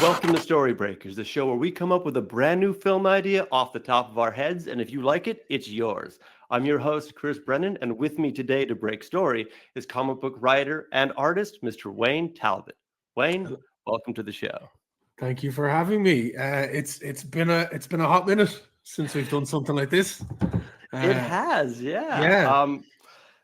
Welcome to Storybreakers, the show where we come up with a brand new film idea off the top of our heads, and if you like it, it's yours. I'm your host, Chris Brennan, and with me today to break story is comic book writer and artist, Mr. Wayne Talbot. Wayne, welcome to the show. Thank you for having me. It's been a hot minute since we've done something like this. It has, yeah. Yeah.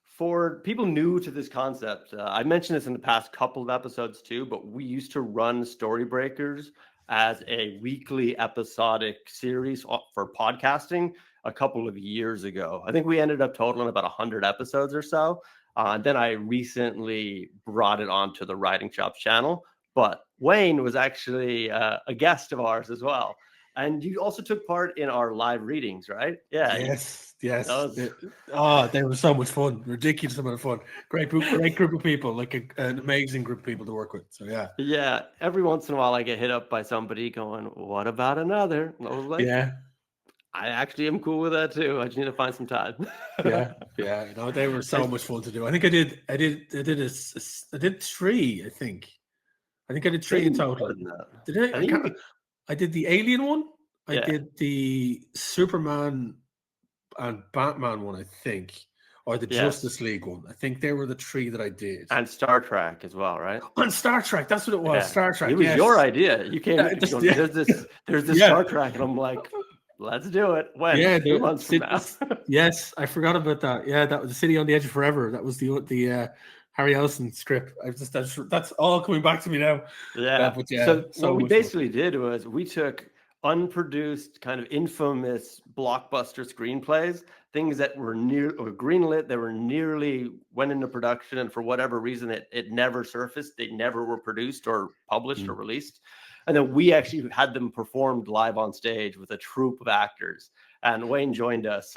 For people new to this concept, I mentioned this in the past couple of episodes too, but we used to run Storybreakers as a weekly episodic series for podcasting a couple of years ago. I think we ended up totaling about 100 episodes or so. Then I recently brought it onto the Writing Shops channel, but Wayne was actually a guest of ours as well. And you also took part in our live readings, right? Yeah. Yes. They were so much fun. Ridiculous amount of fun. Great group of people, like an amazing group of people to work with. So yeah. Yeah. Every once in a while I get hit up by somebody going, "What about another?" And I was like, yeah. I actually am cool with that too. I just need to find some time. yeah. No, they were so much fun to do. I think I did three, I think. I did three in total. Did I? I did the Alien one. I did the Superman and Batman one, I think, or the Justice League one. I think they were the three that I did. And Star Trek as well, right? And Star Trek, that's what it was. Yeah. Star Trek. It was your idea. You came. There's this Star Trek, and I'm like, let's do it. When? Yeah, 2 months from now. Yes, I forgot about that. Yeah, that was The City on the Edge of Forever. That was the Harry Ellison script. That's all coming back to me now. Yeah. So what we basically did was we took unproduced, kind of infamous blockbuster screenplays, things that were greenlit, that were nearly went into production, and for whatever reason it never surfaced. They never were produced or published or released. And then we actually had them performed live on stage with a troupe of actors. And Wayne joined us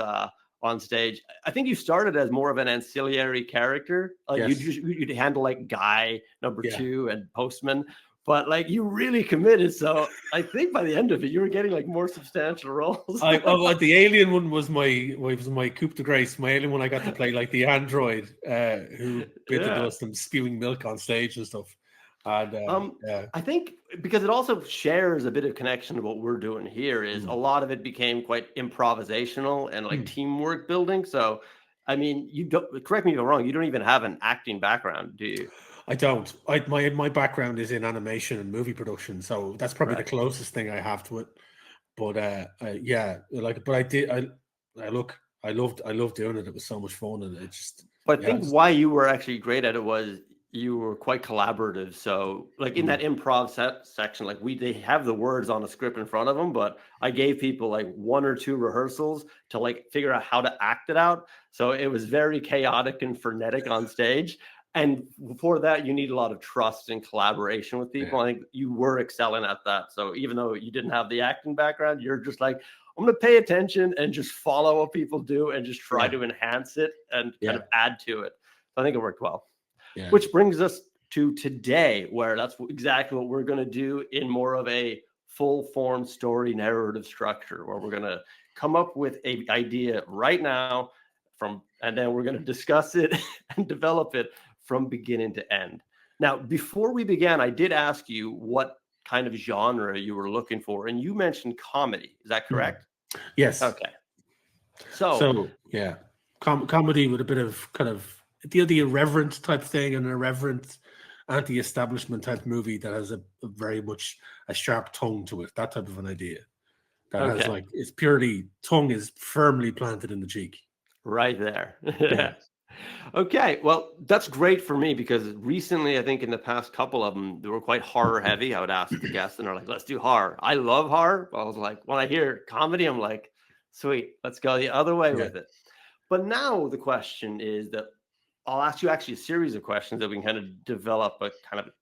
on stage. I think you started as more of an ancillary character. Like you'd handle like Guy number 2 and Postman. But like you really committed, so I think by the end of it, you were getting like more substantial roles. The Alien one was my coup de grace. My Alien one, I got to play like the android who bit the dust and spewing milk on stage and stuff. And I think because it also shares a bit of connection to what we're doing here is a lot of it became quite improvisational and like teamwork building. So, I mean, you don't correct me if I'm wrong. You don't even have an acting background, do you? I don't. My background is in animation and movie production, so that's probably the closest thing I have to it. But I loved doing it. It was so much fun, and it just. But I think why you were actually great at it was you were quite collaborative. So, like in that improv section, like they have the words on a script in front of them, but I gave people like 1 or 2 rehearsals to like figure out how to act it out. So it was very chaotic and frenetic on stage. And for that, you need a lot of trust and collaboration with people. I think you were excelling at that. So even though you didn't have the acting background, you're just like, I'm going to pay attention and just follow what people do and just try to enhance it and kind of add to it. So I think it worked well. Yeah. Which brings us to today, where that's exactly what we're going to do in more of a full form story narrative structure, where we're going to come up with an idea right now and then we're going to discuss it and develop it from beginning to end. Now, before we began, I did ask you what kind of genre you were looking for, and you mentioned comedy. Is that correct? Yes. Okay. So yeah, comedy with a bit of kind of the irreverent type thing, and an irreverent anti-establishment type movie that has a very much a sharp tone to it. That type of an idea that has like it's purely tongue is firmly planted in the cheek. Right there. Yeah. Okay, well, that's great for me because recently, I think in the past couple of them, they were quite horror heavy. I would ask the guests and they're like, let's do horror. I love horror. I was like, when I hear comedy, I'm like, sweet, let's go the other way with it. But now the question is that I'll ask you actually a series of questions that we can kind of develop a kind of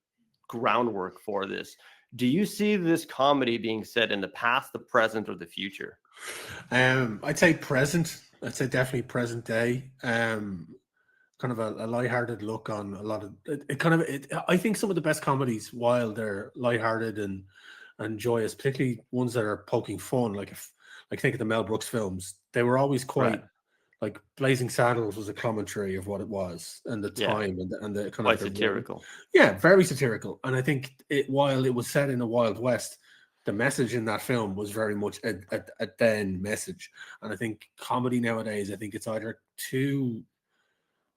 groundwork for this. Do you see this comedy being set in the past, the present, or the future? I'd say present. I'd say definitely present day. Kind of a lighthearted look on a lot of it. I think some of the best comedies, while they're lighthearted and joyous, particularly ones that are poking fun, like think of the Mel Brooks films, they were always quite like Blazing Saddles was a commentary of what it was and the time and the kind quite of the satirical. Yeah, very satirical. And I think while it was set in the Wild West, the message in that film was very much a then message. And I think comedy nowadays, I think it's either too,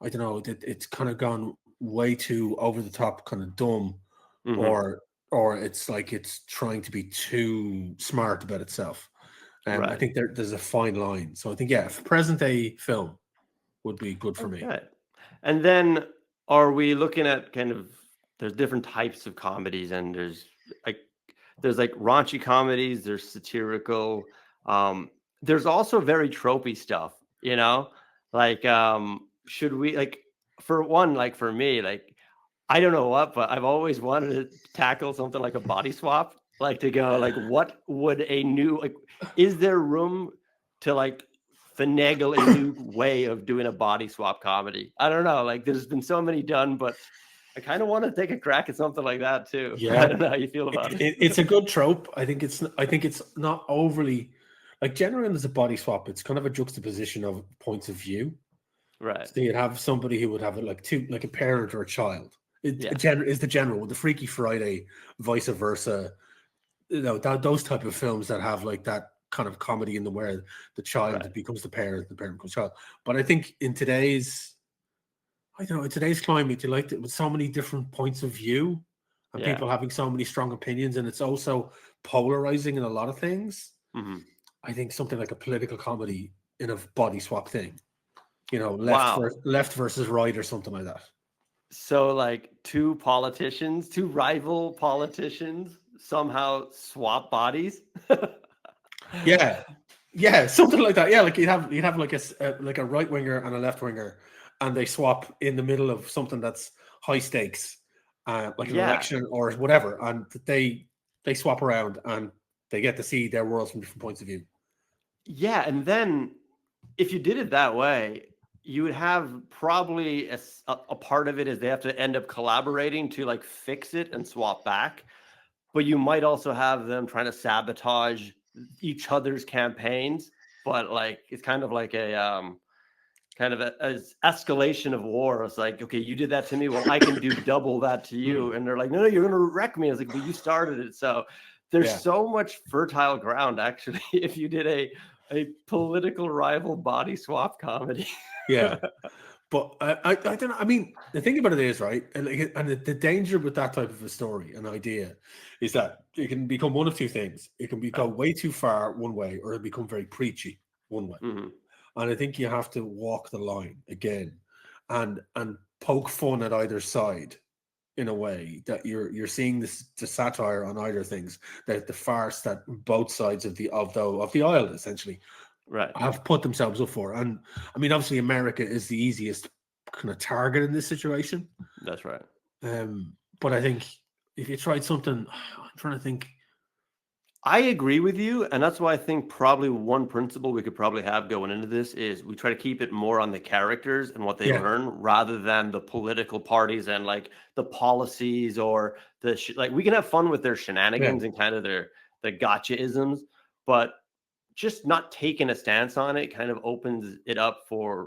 I don't know, it's kind of gone way too over the top, kind of dumb, or it's like it's trying to be too smart about itself. I think there's a fine line. So I think, yeah, present day film would be good for me. And then are we looking at kind of, there's different types of comedies, and there's like raunchy comedies, there's satirical, there's also very tropey stuff, like should we, like, for one, like for me, like I don't know what, but I've always wanted to tackle something like a body swap, like to go like, what would a new, like, is there room to like finagle a new way of doing a body swap comedy? I don't know, like there's been so many done, but I kind of want to take a crack at something like that too. Yeah, I don't know how you feel about it. It's a good trope. I think it's not overly, like, generally there's a body swap. It's kind of a juxtaposition of points of view. Right. So you'd have somebody who would have like a parent or a child. Is the general with the Freaky Friday, vice versa. Those type of films that have like that kind of comedy in them where the child becomes the parent becomes the child. But I think in today's climate, you like it with so many different points of view and people having so many strong opinions, and it's also polarizing in a lot of things. I think something like a political comedy in a body swap thing, left versus right or something like that. So like two rival politicians somehow swap bodies. Yeah, something like that. Yeah, like you'd have like a right winger and a left winger, and they swap in the middle of something that's high stakes, like an election or whatever, and they swap around and they get to see their worlds from different points of view. Yeah, and then if you did it that way, you would have probably a part of it is they have to end up collaborating to like fix it and swap back. But you might also have them trying to sabotage each other's campaigns. But like, it's kind of like a escalation of war. It's like, okay, you did that to me, well, I can do double that to you. And they're like, no, you're going to wreck me. I was like, well, you started it. So there's so much fertile ground, actually, if you did a political rival body swap comedy. Yeah. But I don't know. I mean, the thing about it is, right, and the danger with that type of a story, an idea, is that it can become one of two things. It can go way too far one way, or it become very preachy one way. And I think you have to walk the line again, and poke fun at either side, in a way that you're seeing the satire on either things, that the farce that both sides of the aisle essentially have put themselves up for. And I mean, obviously America is the easiest kind of target in this situation. That's right. But I think if you tried something, I'm trying to think. I agree with you, and that's why I think probably one principle we could probably have going into this is we try to keep it more on the characters and what they learn, rather than the political parties and like the policies or like we can have fun with their shenanigans and kind of the gotcha-isms, but just not taking a stance on it kind of opens it up for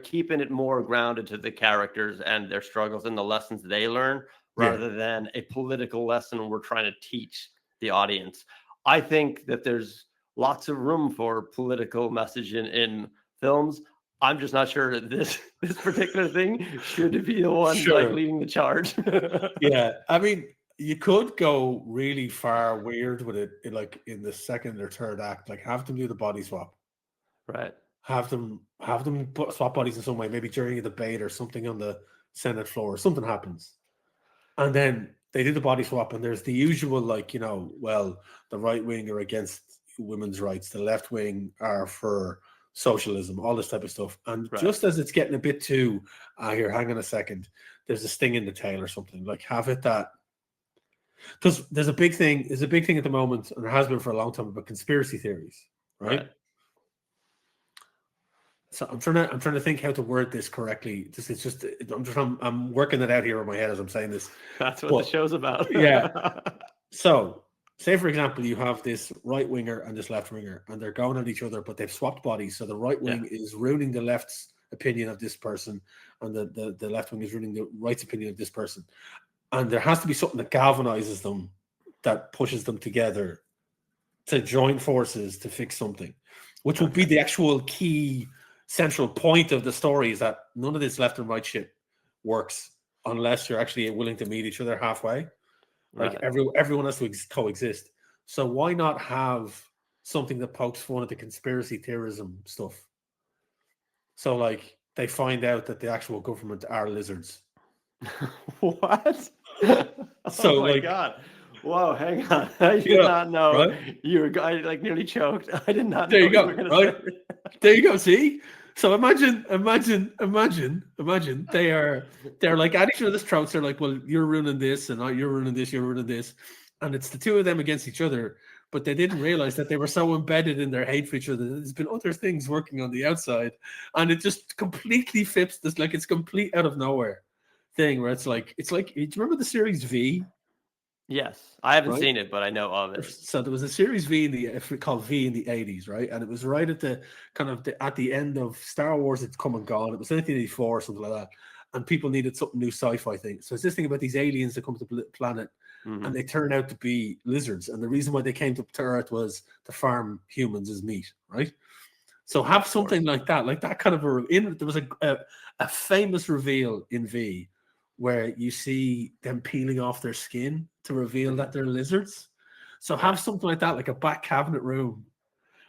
keeping it more grounded to the characters and their struggles and the lessons they learn, rather than a political lesson we're trying to teach the audience. I think that there's lots of room for political messaging in films. I'm just not sure that this particular thing should be the one like leading the charge. Yeah, I mean, you could go really far weird with it, like in the second or third act, like have them do the body swap, right? Have them swap bodies in some way, maybe during a debate or something on the Senate floor, something happens, and then they do the body swap, and there's the usual, like, well, the right wing are against women's rights, the left wing are for socialism, all this type of stuff. And just as it's getting a bit too, here, hang on a second, there's a sting in the tail or something, like have it that. Because there's a big thing at the moment, and there has been for a long time, about conspiracy theories, right? So I'm trying to think how to word this correctly. I'm working it out here in my head as I'm saying this. That's what the show's about. Yeah. So say for example, you have this right winger and this left winger, and they're going at each other, but they've swapped bodies. So the right wing is ruining the left's opinion of this person, and the left wing is ruining the right's opinion of this person. And there has to be something that galvanizes them, that pushes them together to join forces to fix something, which will be the actual key central point of the story, is that none of this left and right shit works unless you're actually willing to meet each other halfway. Like everyone has to coexist. So why not have something that pokes fun at the conspiracy theorism stuff? So like they find out that the actual government are lizards. What? So oh my like, God. Whoa, hang on. I did not know. Right? You were, I like nearly choked. I did not know you go, were going right? to say. There you go. See? So imagine they're like at each other's throats. They're like, well, you're ruining this, and you're ruining this, you're ruining this. And it's the two of them against each other. But they didn't realize that they were so embedded in their hate for each other. There's been other things working on the outside. And it just completely flips this, like it's complete out of nowhere thing where it's like, do you remember the series V? Yes, I haven't seen it, but I know of it. So there was a series V called V in the 80s, right? And it was right at the kind of at the end of Star Wars. It's come and gone. It was 1984 or something like that, and people needed something new sci-fi thing. So it's this thing about these aliens that come to the planet, and they turn out to be lizards. And the reason why they came to Earth was to farm humans as meat, right? So have something like that kind of there was a famous reveal in V where you see them peeling off their skin to reveal that they're lizards. So have something like that, like a back cabinet room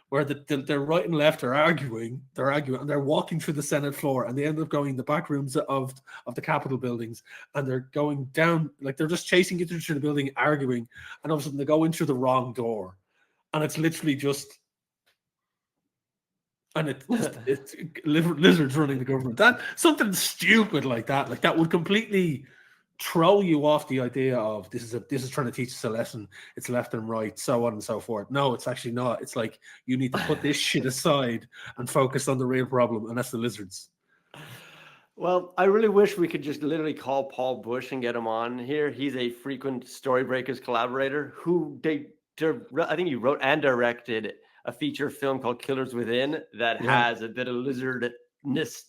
where the right and left are arguing, and they're walking through the Senate floor, and they end up going in the back rooms of the Capitol buildings, and they're going down, like they're just chasing each other through the building, arguing, and all of a sudden they go in through the wrong door, and it's literally just, and it's lizards running the government. That something stupid like that would completely throw you off the idea of this is trying to teach us a lesson. It's left and right, so on and so forth. No, it's actually not. It's like you need to put this shit aside and focus on the real problem, and that's the lizards. Well, I really wish we could just literally call Paul Bush and get him on here. He's a frequent Storybreakers collaborator who I think he wrote and directed a feature film called Killers Within that has a bit of lizardness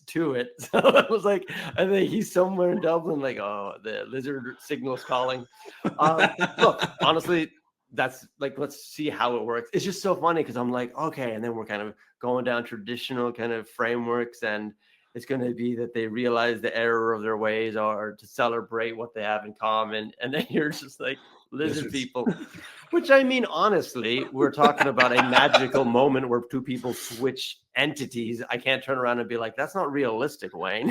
to it. So I was like, I think he's somewhere in Dublin, like, oh, the lizard signal's calling. Look, honestly, that's like, let's see how it works. It's just so funny because I'm like, okay, and then we're kind of going down traditional kind of frameworks, and it's going to be that they realize the error of their ways or to celebrate what they have in common. And then you're just like, lizard people, which I mean, honestly, we're talking about a magical moment where two people switch entities. I can't turn around and be like, that's not realistic, Wayne.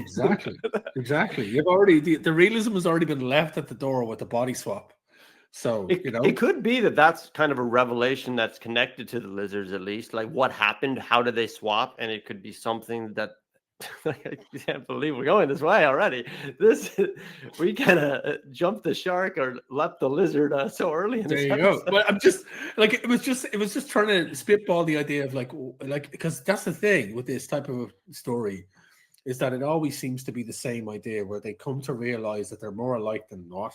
Exactly. You've already, the realism has already been left at the door with the body swap. So, it could be that that's kind of a revelation that's connected to the lizards, at least, like what happened, how did they swap? And it could be something that I can't believe we're going this way already. We kind of jumped the shark or leapt the lizard so early in this episode. But I'm just like, it was just trying to spitball the idea of like because that's the thing with this type of story, is that it always seems to be the same idea where they come to realize that they're more alike than not,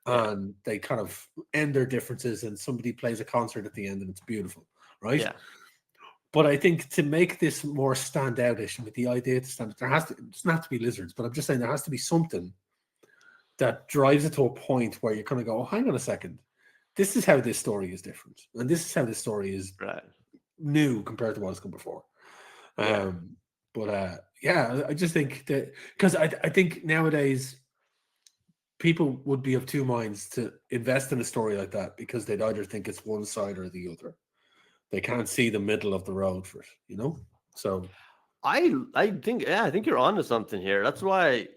and they kind of end their differences, and somebody plays a concert at the end, and it's beautiful, right? Yeah. But I think to make this more standoutish, with the idea to stand, it doesn't have to be lizards, but I'm just saying there has to be something that drives it to a point where you kind of go, oh, hang on a second, this is how this story is different, and this is how this story is new compared to what has come before. I just think that, because I think nowadays people would be of two minds to invest in a story like that, because they'd either think it's one side or the other. They can't see the middle of the road for it, So I think you're onto something here. That's why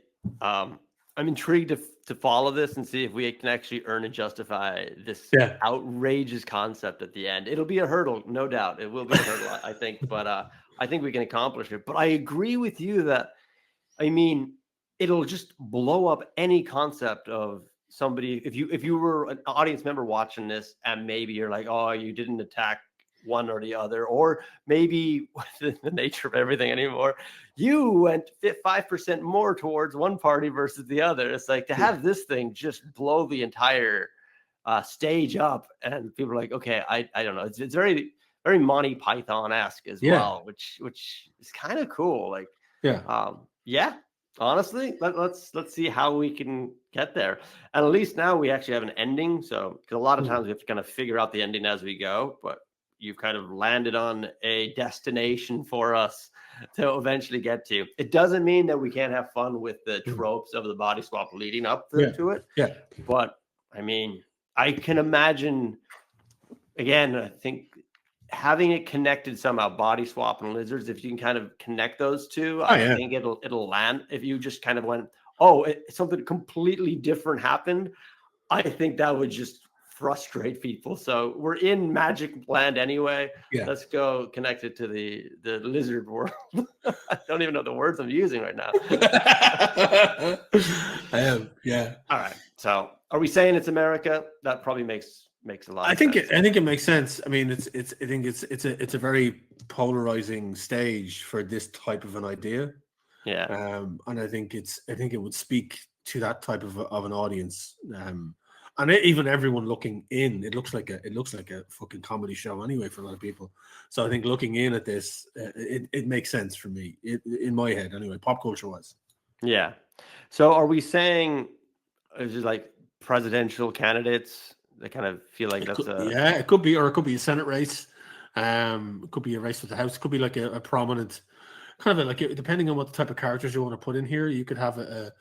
I'm intrigued to follow this and see if we can actually earn and justify this outrageous concept at the end. It'll be a hurdle, no doubt. It will be a hurdle, I think, but I think we can accomplish it. But I agree with you that, I mean, it'll just blow up any concept of somebody. If you were an audience member watching this, and maybe you're like, oh, you didn't attack one or the other, or maybe with the nature of everything anymore, you went 5% more towards one party versus the other. It's like to have this thing just blow the entire stage up, and people are like, okay, I don't know. It's very, very Monty Python-esque as Yeah. well, which is kind of cool. Like, Yeah. yeah. Honestly, let's see how we can get there. And at least now we actually have an ending. So, because a lot of times we have to kind of figure out the ending as we go, but you've kind of landed on a destination for us to eventually get to. It doesn't mean that we can't have fun with the tropes of the body swap leading up to it. Yeah. But I mean, I can imagine, again, I think having it connected somehow, body swap and lizards, if you can kind of connect those two, I think it'll land. If you just kind of went, something completely different happened, I think that would just frustrate people. So we're in magic land anyway. Yeah. Let's go connect it to the lizard world. I don't even know the words I'm using right now. I am. Yeah. All right. So are we saying it's America? That probably makes a lot of sense. I think it makes sense. I mean, it's a very polarizing stage for this type of an idea. Yeah. And I think it would speak to that type of an audience. And even everyone looking in, it looks like a fucking comedy show anyway for a lot of people. So I think looking in at this, it makes sense for me in my head anyway, pop culture wise. Yeah. So are we saying is it like presidential candidates? They kind of feel like it could be a Senate race. It could be a race with the House. It could be like a prominent kind of depending on what the type of characters you want to put in here. You could have a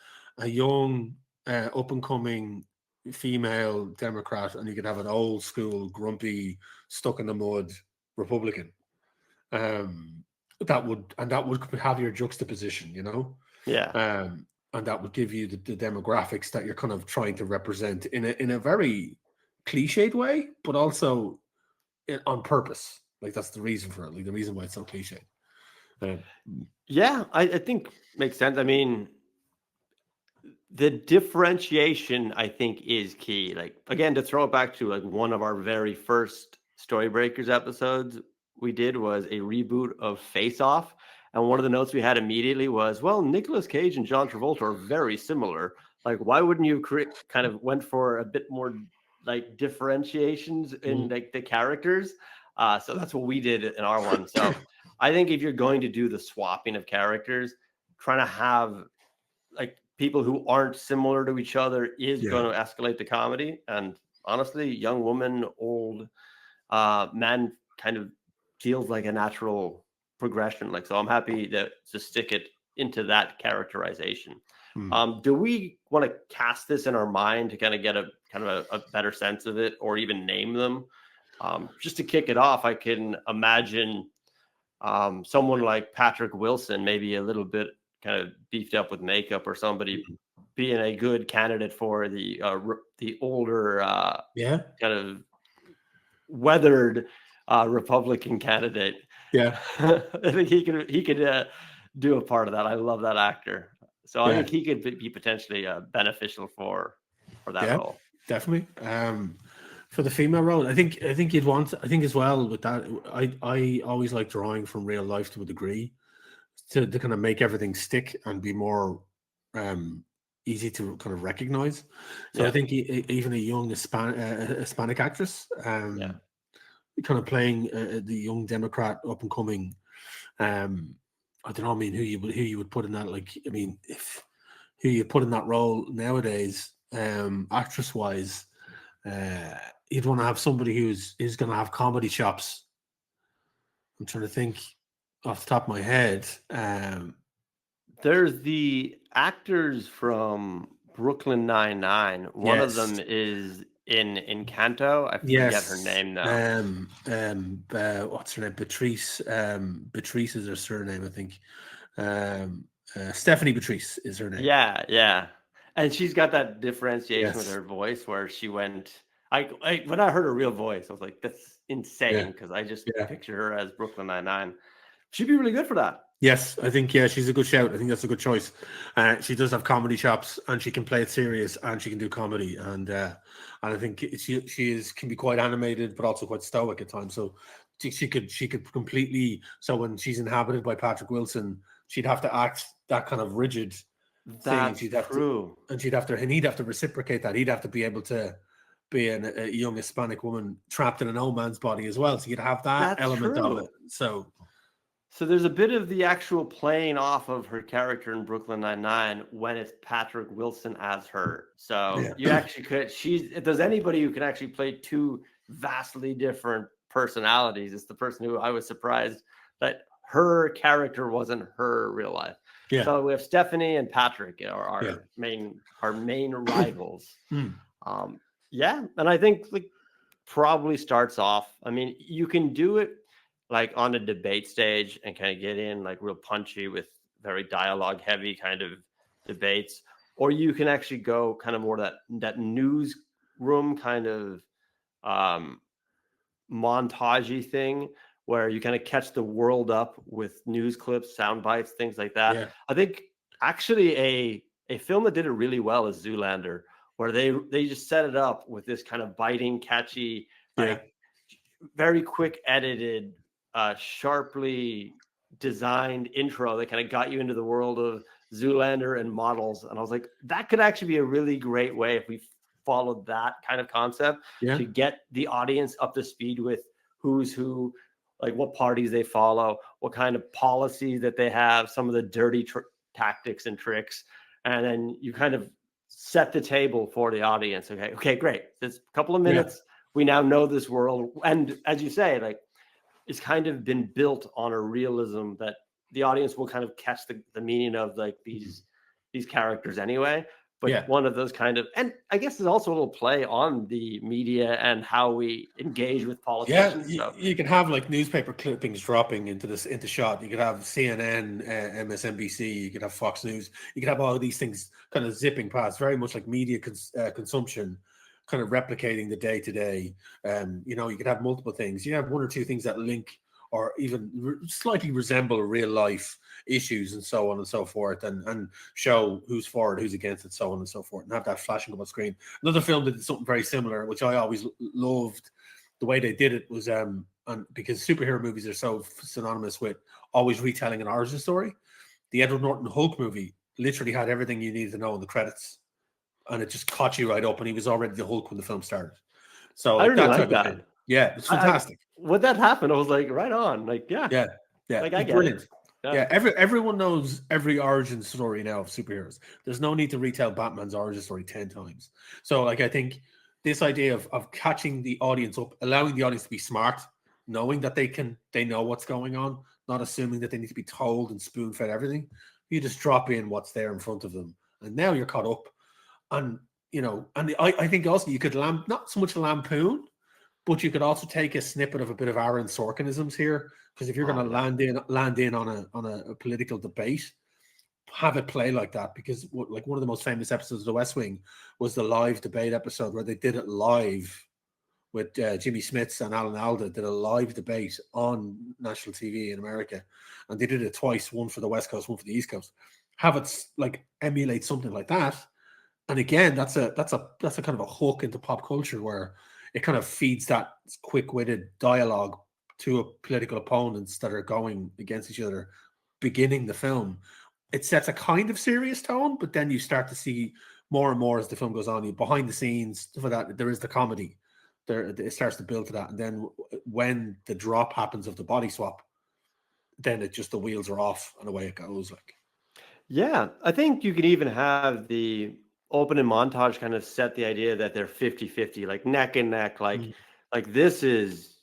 young up and coming female Democrat, and you could have an old school grumpy stuck in the mud Republican. That would have your juxtaposition, you know. Yeah. And that would give you the demographics that you're kind of trying to represent in a very cliched way, but also on purpose. Like that's the reason for it. Like the reason why it's so cliched. Yeah, I think makes sense. I mean, the differentiation I think is key. Like again, to throw it back to like one of our very first Storybreakers episodes we did was a reboot of Face Off. And one of the notes we had immediately was, well, Nicolas Cage and John Travolta are very similar. Like, why wouldn't you kind of went for a bit more like differentiations in like the characters? So that's what we did in our one. So I think if you're going to do the swapping of characters, trying to have like people who aren't similar to each other is going to escalate the comedy. And honestly, young woman, old man kind of feels like a natural progression. Like, so I'm happy to stick it into that characterization. Do we want to cast this in our mind to kind of get a better sense of it, or even name them? Just to kick it off, I can imagine someone like Patrick Wilson, maybe a little bit kind of beefed up with makeup, or somebody being a good candidate for the older, kind of weathered Republican candidate. Yeah, I think he could do a part of that. I love that actor, so I think he could be potentially beneficial for that role. Definitely. For the female role, I think you'd want. I think as well with that, I always like drawing from real life to a degree to kind of make everything stick and be more easy to kind of recognize. So I think even a young Hispanic actress, kind of playing the young Democrat up and coming. I don't know. I mean, who you would put in that? Like, I mean, if who you put in that role nowadays, actress wise, you'd want to have somebody who's going to have comedy chops. I'm trying to think off the top of my head. There's the actors from Brooklyn Nine-Nine. One of them is in Encanto. I forget her name now. What's her name? Patrice. Patrice is her surname, I think. Stephanie Patrice is her name. Yeah. And she's got that differentiation with her voice where she went. When I heard her real voice, I was like, "That's insane!" Because I just picture her as Brooklyn Nine-Nine. She'd be really good for that. Yes, I think she's a good shout. I think that's a good choice. She does have comedy chops, and she can play it serious, and she can do comedy, and I think she can be quite animated, but also quite stoic at times. So she could completely. So when she's inhabited by Patrick Wilson, she'd have to act that kind of rigid. That's true. And he'd have to reciprocate that. He'd have to be able to being a young Hispanic woman trapped in an old man's body as well. So you'd have that element of it. So there's a bit of the actual playing off of her character in Brooklyn Nine-Nine when it's Patrick Wilson as her. So you actually could, if there's anybody who can actually play two vastly different personalities, it's the person who I was surprised that her character wasn't her real life. Yeah. So we have Stephanie and Patrick are our main rivals. Yeah. And I think like probably starts off, I mean, you can do it like on a debate stage and kind of get in like real punchy with very dialogue heavy kind of debates, or you can actually go kind of more that newsroom kind of montagey thing where you kind of catch the world up with news clips, sound bites, things like that. Yeah. I think actually a film that did it really well is Zoolander, where they just set it up with this kind of biting, catchy, like very quick edited, sharply designed intro that kind of got you into the world of Zoolander and models. And I was like, that could actually be a really great way if we followed that kind of concept to get the audience up to speed with who's who, like what parties they follow, what kind of policies that they have, some of the dirty tactics and tricks. And then you kind of set the table for the audience. Okay, great. There's a couple of minutes. We now know this world. And as you say, like, it's kind of been built on a realism that the audience will kind of catch the meaning of like these characters anyway. But one of those kind of, and I guess there's also a little play on the media and how we engage with politicians. Yeah, you can have like newspaper clippings dropping into shot. You could have CNN, MSNBC. You could have Fox News. You could have all of these things kind of zipping past, very much like media consumption, kind of replicating the day to day. You could have multiple things. You have one or two things that link or even slightly resemble real life issues and so on and so forth, and show who's for it, who's against it, so on and so forth, and have that flashing up on screen. Another film that did something very similar, which I always loved the way they did it, was and because superhero movies are so synonymous with always retelling an origin story, the Edward Norton Hulk movie literally had everything you needed to know in the credits, and it just caught you right up, and he was already the Hulk when the film started. So I really like that. Yeah, it's fantastic. When that happened, I was like, right on. Like, yeah. Like, I get brilliant. it. Yeah, everyone knows every origin story now of superheroes. There's no need to retell Batman's origin story 10 times. So, like, I think this idea of catching the audience up, allowing the audience to be smart, knowing that they know what's going on, not assuming that they need to be told and spoon-fed everything. You just drop in what's there in front of them, and now you're caught up. And I think also you could not so much lampoon, but you could also take a snippet of a bit of Aaron Sorkinisms here, because if you're going to land in on a political debate, have it play like that. Because like one of the most famous episodes of The West Wing was the live debate episode where they did it live with Jimmy Smits and Alan Alda did a live debate on national TV in America, and they did it twice, one for the West Coast, one for the East Coast. Have it like emulate something like that, and again, that's a kind of a hook into pop culture where it kind of feeds that quick-witted dialogue to political opponents that are going against each other, beginning the film. It sets a kind of serious tone, but then you start to see more and more as the film goes on. Behind the scenes, for that, there is the comedy. It starts to build to that. And then when the drop happens of the body swap, then the wheels are off and away it goes. Like, yeah, I think you can even have the opening montage kind of set the idea that they're 50-50, like neck and neck, like this is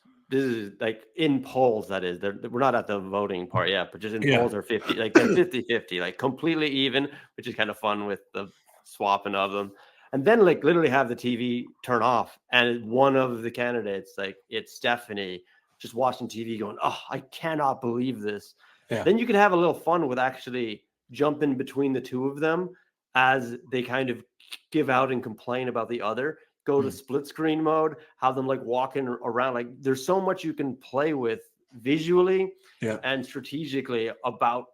like in polls, that is, we're not at the voting part yet, but just in polls are 50, like they're 50-50, like completely even, which is kind of fun with the swapping of them. And then like literally have the TV turn off, and one of the candidates, like it's Stephanie, just watching TV going, oh, I cannot believe this. Then you can have a little fun with actually jumping between the two of them as they kind of give out and complain about the other, go to split screen mode, have them like walking around. Like there's so much you can play with visually and strategically about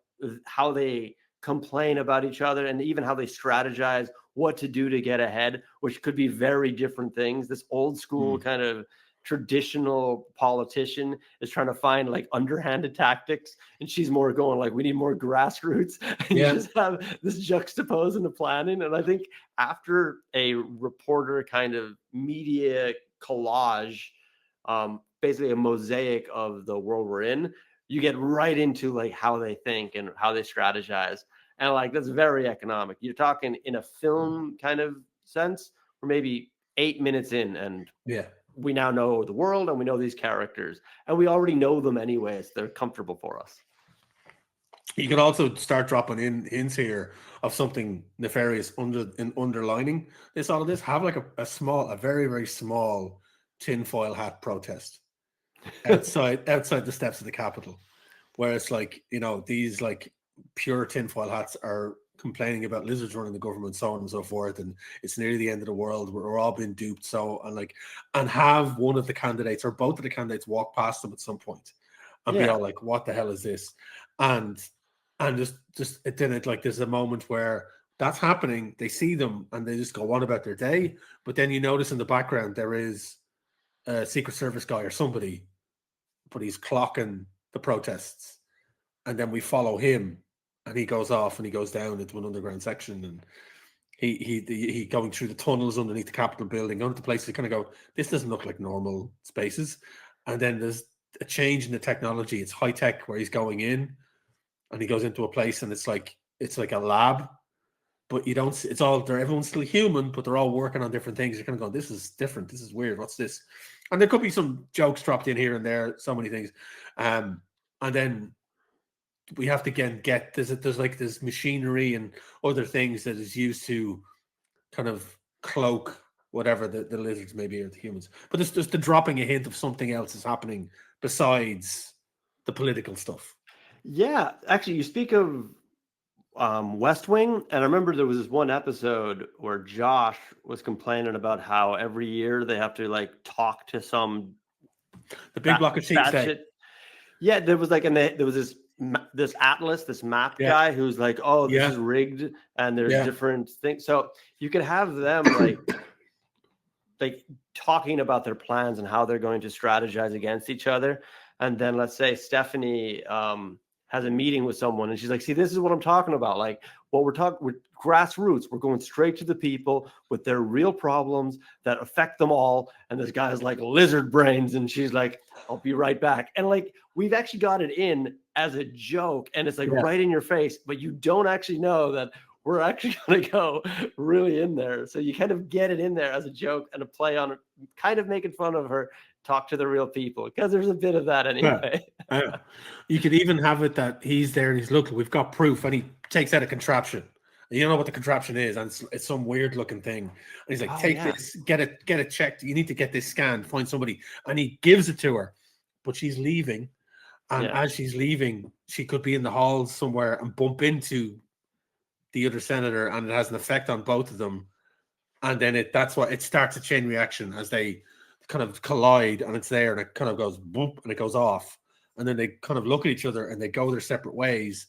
how they complain about each other, and even how they strategize what to do to get ahead, which could be very different things. This old school kind of traditional politician is trying to find like underhanded tactics, and she's more going like, we need more grassroots. And you just have this juxtaposing the planning. And I think after a reporter kind of media collage, basically a mosaic of the world we're in, you get right into like how they think and how they strategize. And like, that's very economic. You're talking in a film kind of sense, or maybe 8 minutes in, and we now know the world and we know these characters, and we already know them anyways. They're comfortable for us. You can also start dropping in hints here of something nefarious underlining all of this. Have like a very, very small tinfoil hat protest outside the steps of the Capitol, where it's like, you know, these like pure tinfoil hats are complaining about lizards running the government, so on and so forth, and it's nearly the end of the world. We're all being duped. So, and have one of the candidates or both of the candidates walk past them at some point and be all like, "What the hell is this?" And just then it like there's a moment where that's happening. They see them and they just go on about their day. But then you notice in the background there is a Secret Service guy or somebody, but he's clocking the protests, and then we follow him. And he goes off and he goes down into an underground section, and he going through the tunnels underneath the Capitol building, going to places you kind of go, this doesn't look like normal spaces. And then there's a change in the technology. It's high tech where he's going in, and he goes into a place and it's like a lab, but you don't. It's all there. Everyone's still human, but they're all working on different things. You're kind of going, this is different. This is weird. What's this? And there could be some jokes dropped in here and there. So many things, and then we have to again get there's like this machinery and other things that is used to kind of cloak whatever the lizards maybe or the humans, but it's just the dropping a hint of something else is happening besides the political stuff. Yeah, actually, you speak of West Wing, and I remember there was this one episode where Josh was complaining about how every year they have to like talk to the big block of sheets. Yeah, there was like, and there was this atlas, this map guy who's like, oh, this is rigged, and there's different things. So you could have them like talking about their plans and how they're going to strategize against each other. And then let's say Stephanie has a meeting with someone, and she's like, see, this is what I'm talking about. Like, what we're talking with grassroots, we're going straight to the people with their real problems that affect them all. And this guy's like lizard brains, and she's like, I'll be right back. And like, we've actually got it in as a joke, and it's like right in your face, but you don't actually know that we're actually going to go really in there. So you kind of get it in there as a joke and a play on it, kind of making fun of her, talk to the real people, because there's a bit of that anyway. You could even have it that he's there and he's looking, we've got proof, and he takes out a contraption. You don't know what the contraption is, and it's some weird looking thing. And he's like, take this, get it checked. You need to get this scanned, find somebody. And he gives it to her, but she's leaving. And as she's leaving, she could be in the halls somewhere and bump into the other senator, and it has an effect on both of them. And then that's what it starts a chain reaction as they kind of collide, and it's there, and it kind of goes boop, and it goes off. And then they kind of look at each other and they go their separate ways.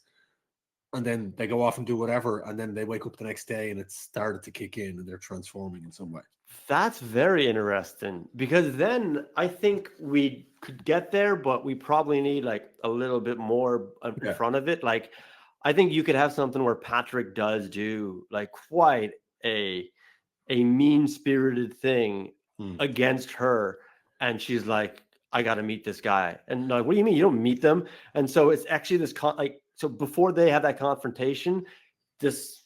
And then they go off and do whatever, and then they wake up the next day and it's started to kick in and they're transforming in some way. That's very interesting, because then I think we could get there, but we probably need like a little bit more in front of it. Like, I think you could have something where Patrick does do like quite a mean-spirited thing against her, and she's like, I got to meet this guy. And like, what do you mean you don't meet them? And so it's actually this so before they have that confrontation, this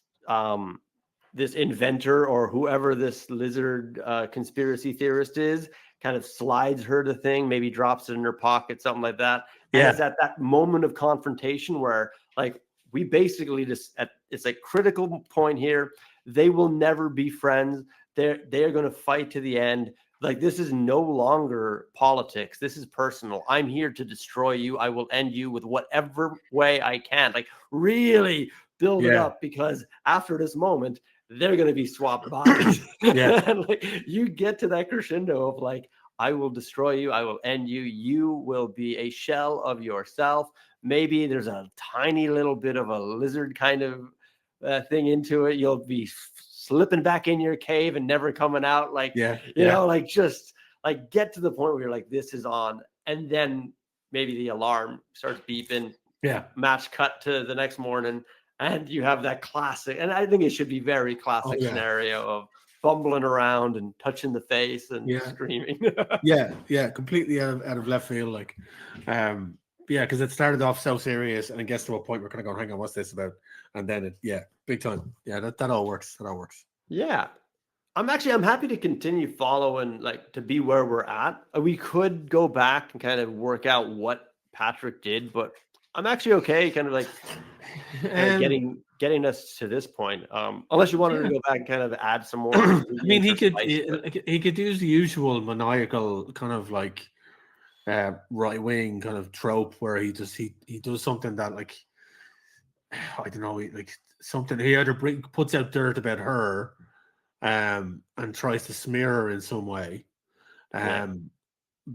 inventor or whoever this lizard conspiracy theorist is kind of slides her the thing, maybe drops it in her pocket, something like that. And it's at that moment of confrontation where like we basically it's like critical point here. They will never be friends. They're going to fight to the end. Like, this is no longer politics. This is personal. I'm here to destroy you. I will end you with whatever way I can. Like, really build it up, because after this moment, they're going to be swapped bodies. And like, you get to that crescendo of like, I will destroy you. I will end you. You will be a shell of yourself. Maybe there's a tiny little bit of a lizard kind of thing into it. You'll be slipping back in your cave and never coming out. Like, you know, like just like get to the point where you're like, this is on, and then maybe the alarm starts beeping. Yeah. Match cut to the next morning, and you have that classic. And I think it should be very classic scenario of bumbling around and touching the face and screaming. yeah, completely out of left field. Like, because it started off so serious, and it gets to a point where kind of going, hang on, what's this about? And then big time. Yeah, that all works. That all works. Yeah. I'm happy to continue following, like, to be where we're at. We could go back and kind of work out what Patrick did, but I'm actually okay kind of like getting us to this point. Unless you wanted to go back and kind of add some more. I mean, he could use the usual maniacal kind of like right wing kind of trope where he does something that, like, I don't know, like something he either puts out dirt about her, and tries to smear her in some way,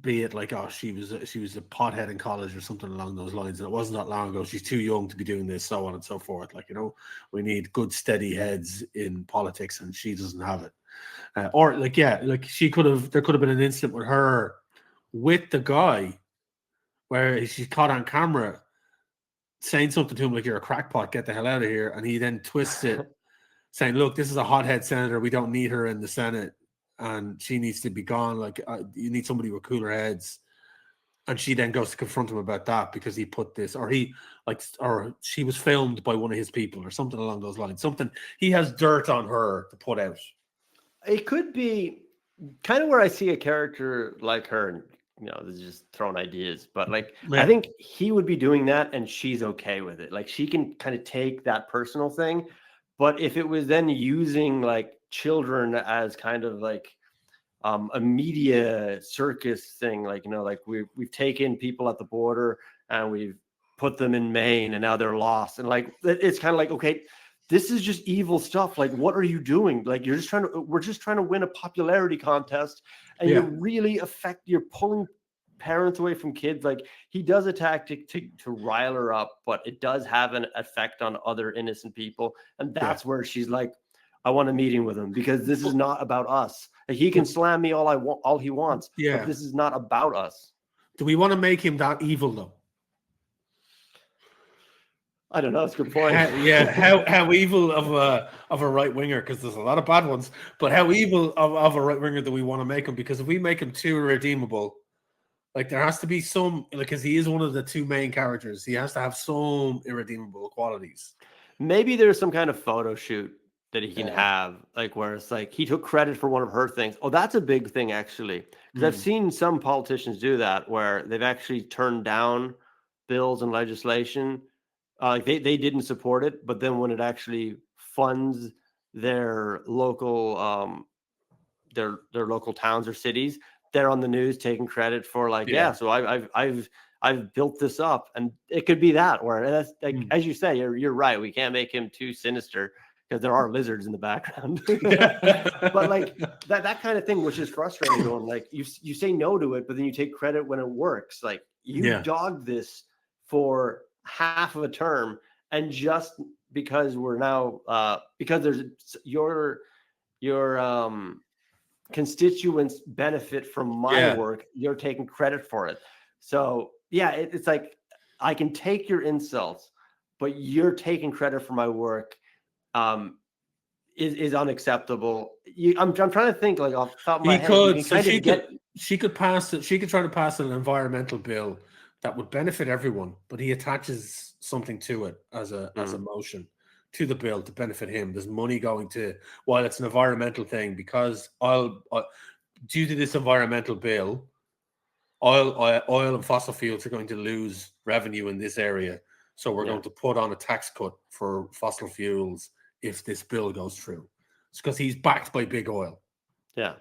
be it like, oh, she was a pothead in college or something along those lines, and it wasn't that long ago. She's too young to be doing this, so on and so forth. Like, we need good steady heads in politics, and she doesn't have it. Or like there could have been an incident with her with the guy where she's caught on camera saying something to him like, you're a crackpot, get the hell out of here, and he then twists it saying, look, this is a hothead senator, we don't need her in the Senate, and she needs to be gone. Like, you need somebody with cooler heads. And she then goes to confront him about that because he put this, or she was filmed by one of his people or something along those lines. Something, he has dirt on her to put out. It could be kind of where I see a character like her, and this is just throwing ideas, but like, I think he would be doing that and she's okay with it. Like, she can kind of take that personal thing. But if it was then using like children as kind of like a media circus thing, like, like we've taken people at the border and we've put them in Maine and now they're lost. And like, it's kind of like, okay, this is just evil stuff. Like, what are you doing? Like, we're just trying to win a popularity contest, and you're pulling parents away from kids. Like, he does a tactic to rile her up, but it does have an effect on other innocent people. And that's where she's like, I want a meeting with him because this is not about us. Like, he can slam me all he wants. Yeah. But this is not about us. Do we want to make him that evil though? I don't know. That's a good point. How evil of a right winger? Because there's a lot of bad ones. But how evil of a right winger do we want to make him? Because if we make him too irredeemable, like, there has to be some, because he is one of the two main characters, he has to have some irredeemable qualities. Maybe there's some kind of photo shoot that he can have, like, where it's like he took credit for one of her things. Oh, that's a big thing, actually, because I've seen some politicians do that, where they've actually turned down bills and legislation. Like, they didn't support it, but then when it actually funds their local their local towns or cities, they're on the news taking credit for, like, so I've built this up. And it could be that, where that's like, as you say, you're right, we can't make him too sinister because there are lizards in the background. But like that kind of thing, which is frustrating, going like, you say no to it, but then you take credit when it works. Like, you dogged this for half of a term, and just because we're now because there's your constituents benefit from my work, you're taking credit for it. So it's like, I can take your insults, but you're taking credit for my work is unacceptable. I'm trying to think, like, off the top of my head. She could try to pass an environmental bill that would benefit everyone, but he attaches something to it as a motion to the bill to benefit him. There's money going to, while it's an environmental thing, because due to this environmental bill, oil and fossil fuels are going to lose revenue in this area. So we're going to put on a tax cut for fossil fuels if this bill goes through. It's because he's backed by big oil. Yeah.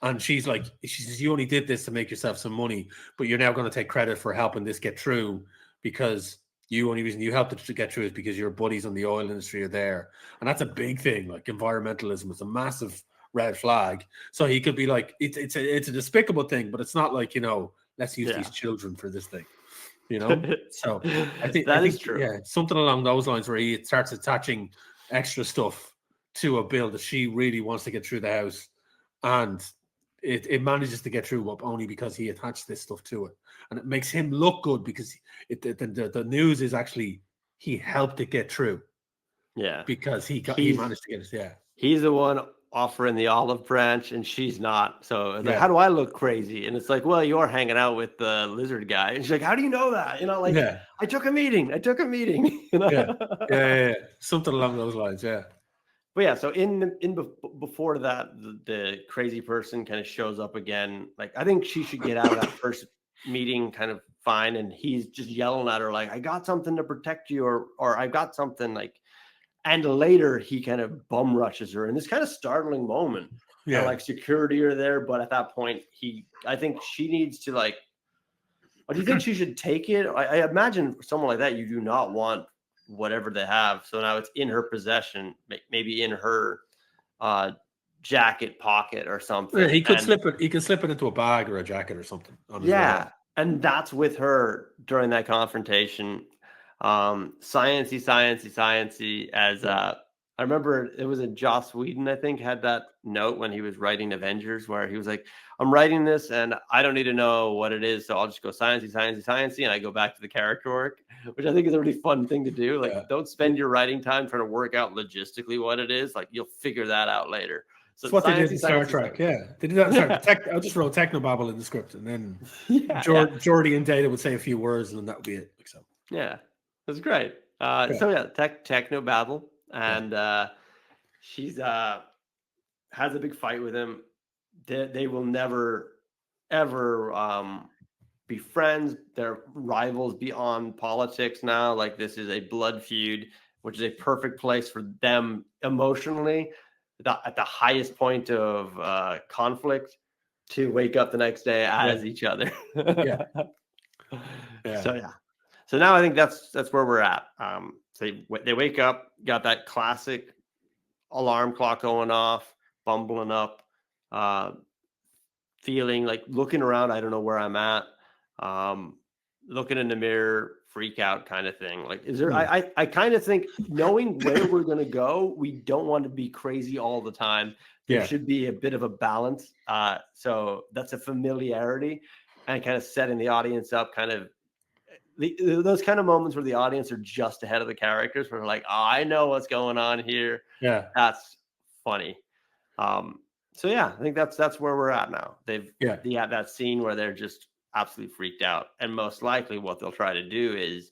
And she says, you only did this to make yourself some money, but you're now going to take credit for helping this get through, because the only reason you helped it to get through is because your buddies in the oil industry are there. And that's a big thing. Like, environmentalism is a massive red flag. So he could be like, it's a despicable thing, but it's not like, let's use these children for this thing. So I think is true. Yeah, something along those lines, where he starts attaching extra stuff to a bill that she really wants to get through the House, and it manages to get through, but only because he attached this stuff to it, and it makes him look good because the news is actually he helped it get through. Yeah, because he managed to get it. Yeah, he's the one offering the olive branch, and she's not. So it's like, how do I look crazy? And it's like, well, you're hanging out with the lizard guy. And she's like, how do you know that? You know, like, I took a meeting. You know? Yeah, something along those lines. Yeah. But yeah, so before that, the crazy person kind of shows up again. Like, I think she should get out of that first meeting kind of fine, and he's just yelling at her like, I got something to protect you, or I got something like. And later he kind of bum rushes her in this kind of startling moment. Yeah. And like security are there, but at that point I think she needs to like, do you think she should take it? I imagine for someone like that, you do not want whatever they have. So now it's in her possession, maybe in her jacket pocket or something. Yeah, he could slip it into a bag or a jacket or something. Yeah. And that's with her during that confrontation. Sciencey as I remember it was Joss Whedon, I think, had that note when he was writing Avengers where he was like, I'm writing this and I don't need to know what it is, so I'll just go sciencey, and I go back to the character work, which I think is a really fun thing to do. Like, don't spend your writing time trying to work out logistically what it is. Like, you'll figure that out later. So that's what they did in Star Trek. Yeah, they did that in Star Trek. I just wrote technobabble in the script, and then Geordi and Data would say a few words, and then that would be it. So yeah. That's great. So yeah, techno babble, and she's has a big fight with him. They will never ever be friends. They're rivals beyond politics now. Like, this is a blood feud, which is a perfect place for them emotionally at the highest point of conflict to wake up the next day as each other. So yeah. So now I think that's where we're at. So they wake up, got that classic alarm clock going off, bumbling up, feeling like looking around. I don't know where I'm at. Looking in the mirror, freak out kind of thing. Like, is there? I kind of think knowing where we're gonna go, we don't want to be crazy all the time. There should be a bit of a balance. So that's a familiarity, and kind of setting the audience up, kind of. Those kind of moments where the audience are just ahead of the characters, where they're like, oh, I know what's going on here. Yeah, that's funny. So yeah, I think that's where we're at now. They have that scene where they're just absolutely freaked out, and most likely what they'll try to do is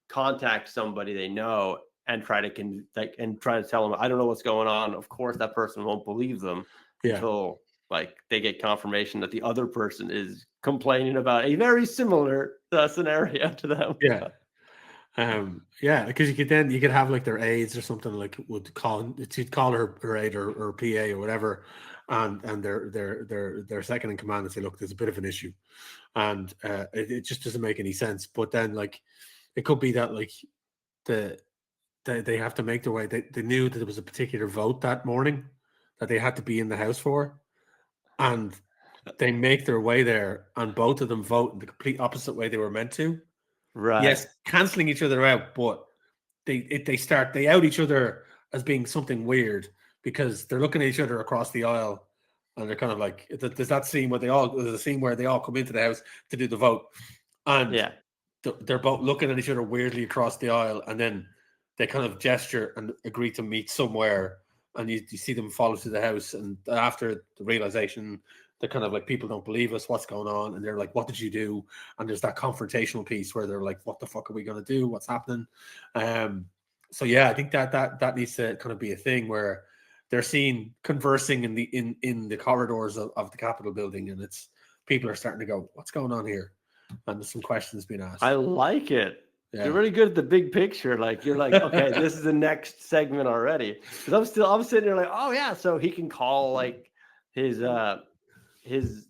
contact somebody they know and try to tell them, I don't know what's going on. Of course, that person won't believe them until like they get confirmation that the other person is complaining about a very similar scenario to them. Because you could have like their aides or something, like would call her aide or PA or whatever, and their second in command and say, look, there's a bit of an issue, and it just doesn't make any sense. But then like it could be that like they have to make their way. They knew that there was a particular vote that morning that they had to be in the house for. And they make their way there, and both of them vote in the complete opposite way they were meant to. Right. Yes, canceling each other out, but they out each other as being something weird because they're looking at each other across the aisle, and they're kind of like, there's that scene where there's a scene where they all come into the house to do the vote, and they're both looking at each other weirdly across the aisle, and then they kind of gesture and agree to meet somewhere. And you see them follow to the house, and after the realization, they're kind of like, people don't believe us, what's going on? And they're like, what did you do? And there's that confrontational piece where they're like, what the fuck are we going to do? What's happening? So yeah, I think that needs to kind of be a thing where they're seen conversing in the corridors of the Capitol building, and it's people are starting to go, what's going on here? And there's some questions being asked. I like it. Yeah. You're really good at the big picture. Like, you're like, okay, this is the next segment already. Because I'm sitting there like, oh yeah, so he can call like his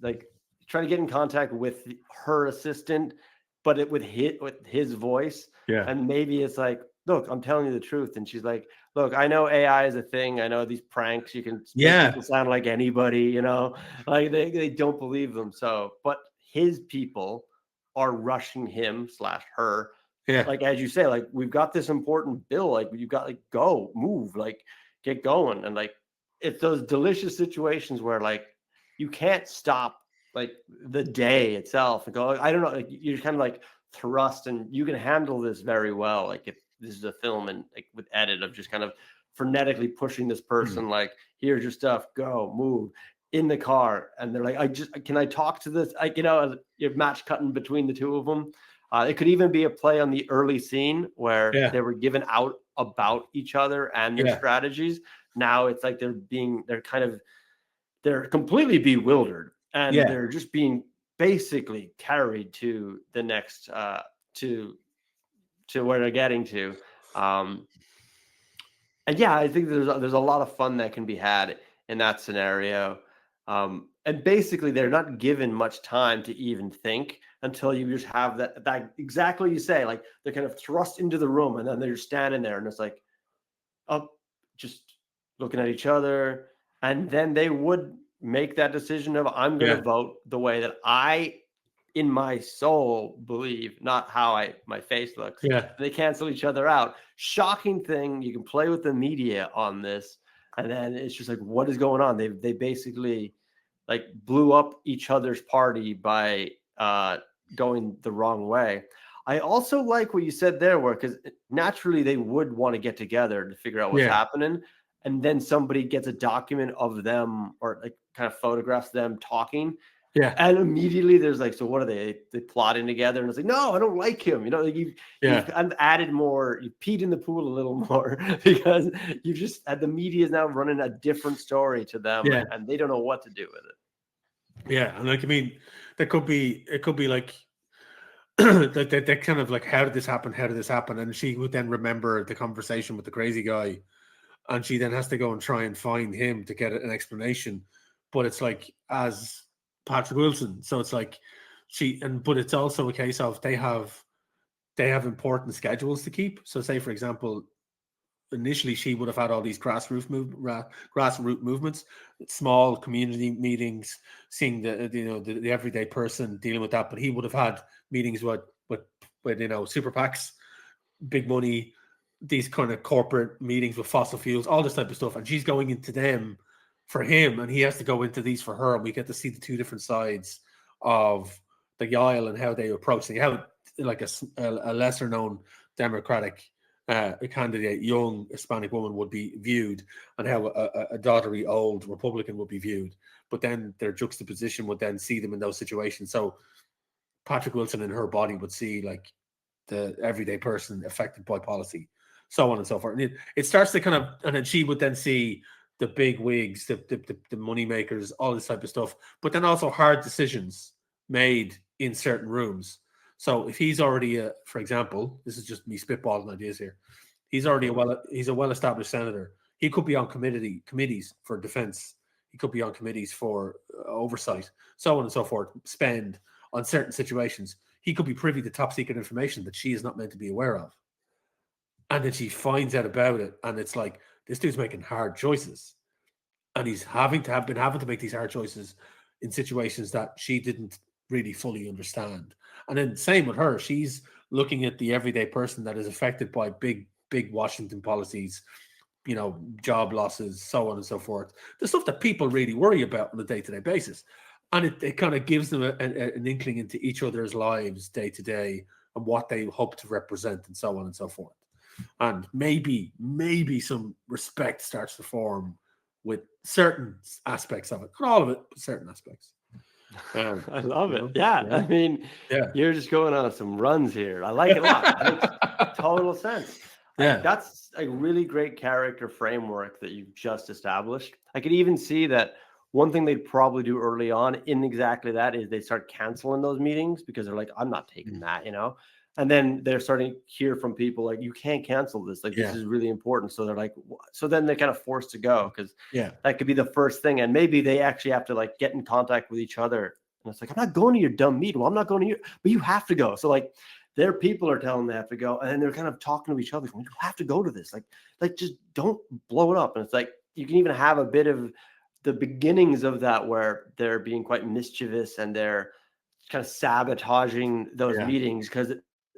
like trying to get in contact with her assistant, but with his voice. Yeah. And maybe it's like, look, I'm telling you the truth. And she's like, look, I know AI is a thing. I know these pranks, you can make people sound like anybody, you know, like they don't believe them. So, but his people are rushing him / her. Yeah. Like, as you say, like, we've got this important bill, like you've got like move, like get going. And like, it's those delicious situations where like you can't stop like the day itself and go, I don't know, like you're kind of like thrust, and you can handle this very well. Like if this is a film and like with edit of just kind of frenetically pushing this person, like, here's your stuff, go, move in the car. And they're like, can I talk to this? Like, you're match cutting between the two of them. It could even be a play on the early scene where they were given out about each other and their strategies. Now it's like they're completely bewildered, and they're just being basically carried to the next to where they're getting to. And yeah, I think there's a lot of fun that can be had in that scenario. And basically they're not given much time to even think until you just have that exactly you say, like they're kind of thrust into the room and then they're standing there and it's like, oh, just looking at each other. And then they would make that decision of, I'm going to vote the way that I, in my soul, believe, not how my face looks. They cancel each other out. Shocking thing. You can play with the media on this. And then it's just like, what is going on? They basically like blew up each other's party by going the wrong way. I also like what you said there, where because naturally they would want to get together to figure out what's happening, and then somebody gets a document of them or like kind of photographs them talking. And immediately there's like, so what are they plotting together? And it's like, no, I don't like him. Like you've added more, you peed in the pool a little more because you just had the media is now running a different story to them and they don't know what to do with it. Yeah. And like, I mean, it could be like, that kind of like, how did this happen? How did this happen? And she would then remember the conversation with the crazy guy, and she then has to go and try and find him to get an explanation. But it's like as Patrick Wilson, so it's like but it's also a case of they have important schedules to keep. So say for example, initially she would have had all these grassroots movements, small community meetings, seeing the everyday person dealing with that. But he would have had meetings with super PACs, big money, these kind of corporate meetings with fossil fuels, all this type of stuff. And she's going into them for him, and he has to go into these for her. And we get to see the two different sides of the aisle and how they approach it, how like a lesser known Democratic a candidate, young Hispanic woman, would be viewed, and how a daughtery old Republican would be viewed. But then their juxtaposition would then see them in those situations. So Patrick Wilson in her body would see like the everyday person affected by policy, so on and so forth. And it starts to kind of, and then she would then see the big wigs, the money makers, all this type of stuff, but then also hard decisions made in certain rooms. So if he's already for example, this is just me spitballing ideas here. He's already he's a well-established senator. He could be on committees for defense. He could be on committees for oversight, so on and so forth, spend on certain situations. He could be privy to top secret information that she is not meant to be aware of. And then she finds out about it. And it's like, this dude's making hard choices. And he's been having to make these hard choices in situations that she didn't really fully understand. And then same with her. She's looking at the everyday person that is affected by big Washington policies, job losses, so on and so forth. The stuff that people really worry about on a day-to-day basis. And it kind of gives them an inkling into each other's lives day to day and what they hope to represent and so on and so forth. And maybe some respect starts to form with certain aspects of it. Not all of it, but certain aspects. I love it. Yeah. I mean, you're just going on some runs here. I like it a lot. It makes total sense. Yeah. That's a really great character framework that you've just established. I could even see that one thing they'd probably do early on in exactly that is they start canceling those meetings because they're like, I'm not taking that, and then they're starting to hear from people like, you can't cancel this. Like, this is really important. So they're like, so then they're kind of forced to go because that could be the first thing. And maybe they actually have to like get in contact with each other. And it's like, I'm not going to your dumb meeting. Well, I'm not going to your, but you have to go. So like their people are telling them they have to go. And then they're kind of talking to each other. You have to go to this. Like just don't blow it up. And it's like, you can even have a bit of the beginnings of that where they're being quite mischievous and they're kind of sabotaging those meetings because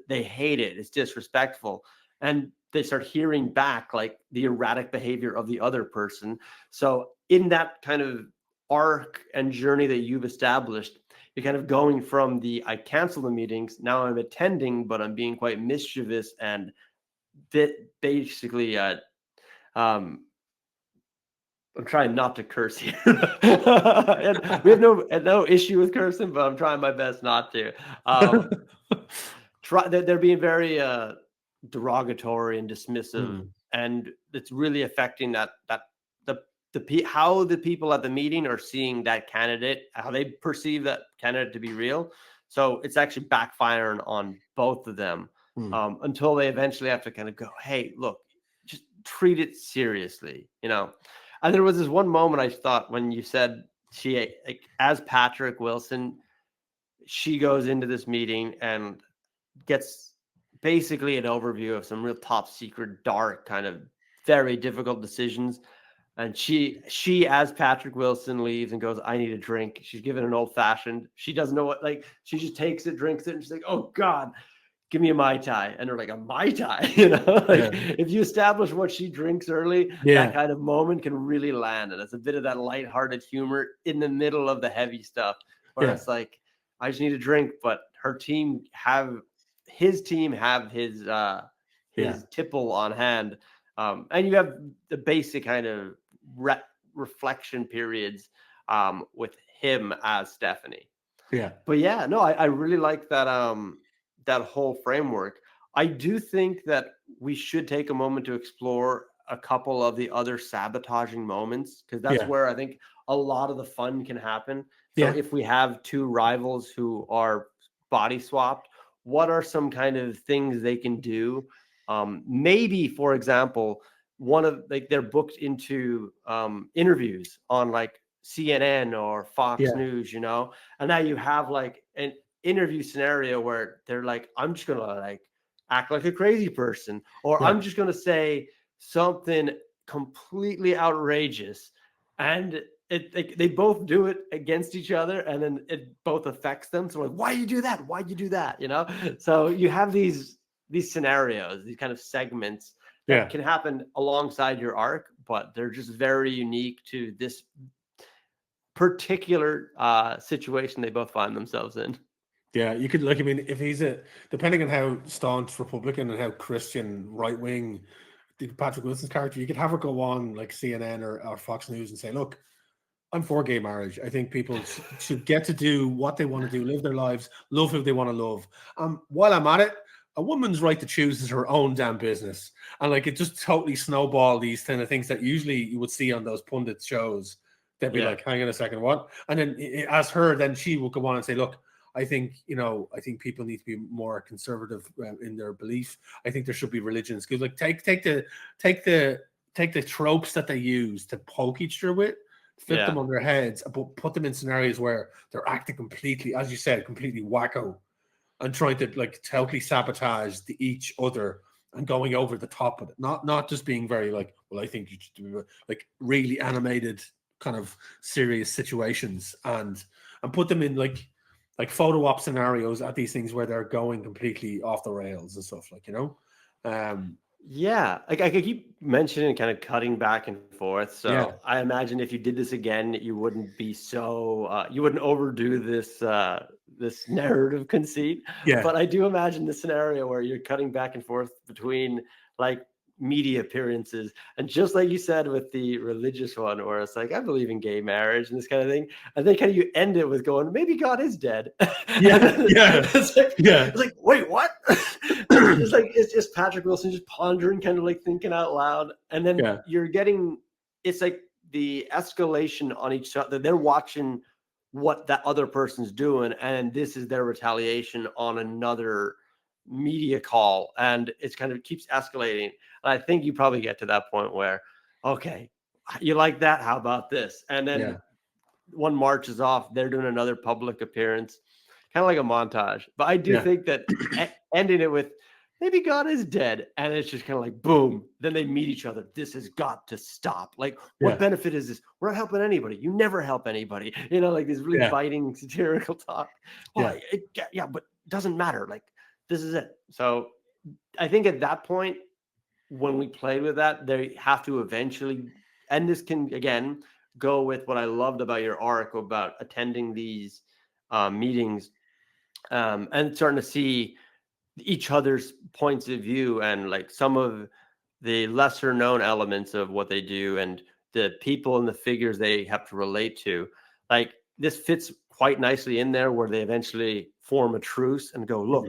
they hate it. It's disrespectful. And they start hearing back like the erratic behavior of the other person. So in that kind of arc and journey that you've established, you're kind of going from the I cancel the meetings, now I'm attending, but I'm being quite mischievous and basically I'm trying not to curse here. And we have no issue with cursing, but I'm trying my best not to. They're being very derogatory and dismissive, and it's really affecting how the people at the meeting are seeing that candidate, how they perceive that candidate to be real. So it's actually backfiring on both of them until they eventually have to kind of go, hey, look, just treat it seriously, you know. And there was this one moment I thought when you said she, like, as Patrick Wilson, she goes into this meeting and gets basically an overview of some real top secret, dark, kind of very difficult decisions. And she as Patrick Wilson leaves and goes, I need a drink. She's given an old fashioned. She doesn't know what, like, she just takes it, drinks it, and she's like, oh God, give me a Mai Tai. And they're like, a Mai Tai, you know, like if you establish what she drinks early, that kind of moment can really land. And it's a bit of that lighthearted humor in the middle of the heavy stuff where it's like, I just need a drink, but her team have his tipple on hand. And you have the basic kind of reflection periods with him as Stephanie. But yeah, no, I really like that that whole framework. I do think that we should take a moment to explore a couple of the other sabotaging moments, because that's where I think a lot of the fun can happen. So if we have two rivals who are body swapped, what are some kind of things they can do? Maybe, for example, one of, like, they're booked into interviews on like CNN or Fox News, you know, and now you have like an interview scenario where they're like, I'm just gonna like act like a crazy person, or I'm just gonna say something completely outrageous, and they both do it against each other, and then it both affects them. So like, why you do that? Why'd you do that? You know? So you have these scenarios, these kind of segments that can happen alongside your arc, but they're just very unique to this particular situation they both find themselves in. Yeah, you could, like, I mean, if he's depending on how staunch Republican and how Christian right wing Patrick Wilson's character, you could have her go on like CNN or Fox News and say, look, I'm for gay marriage. I think people should get to do what they want to do, live their lives, love who they want to love. While I'm at it, a woman's right to choose is her own damn business. And like, it just totally snowballed these kind of things that usually you would see on those pundit shows. They'd be like, hang on a second, what? And then as her, then she will go on and say, look, I think people need to be more conservative in their belief. I think there should be religion in schools. Like, take the tropes that they use to poke each other with, flip them on their heads, but put them in scenarios where they're acting completely, as you said, completely wacko, and trying to like totally sabotage each other and going over the top of it. Not just being very like, well, I think you should do, like, really animated kind of serious situations, and put them in like photo op scenarios at these things where they're going completely off the rails and stuff, like, you know. Like I could keep mentioning kind of cutting back and forth. So I imagine if you did this again, you wouldn't be so you wouldn't overdo this this narrative conceit. But I do imagine the scenario where you're cutting back and forth between like media appearances, and just like you said with the religious one, where it's like, I believe in gay marriage and this kind of thing, and then kind of you end it with going, maybe God is dead. It's like, wait, what? It's just Patrick Wilson just pondering, kind of like thinking out loud, and then you're getting, it's like the escalation on each other. They're watching what that other person's doing, and this is their retaliation on another media call, and it's kind of keeps escalating. And I think you probably get to that point where, okay, you like that, how about this? And then one marches off, they're doing another public appearance, kind of like a montage. But I do think that ending it with maybe God is dead, and it's just kind of like boom, then they meet each other. This has got to stop. Like, what benefit is this? We're not helping anybody. You never help anybody, you know, like this really biting satirical talk. Well, but it doesn't matter. Like, this is it. So I think at that point, when we play with that, they have to eventually, and this can, again, go with what I loved about your arc about attending these meetings and starting to see each other's points of view and like some of the lesser known elements of what they do and the people and the figures they have to relate to. Like this fits quite nicely in there where they eventually form a truce and go, look,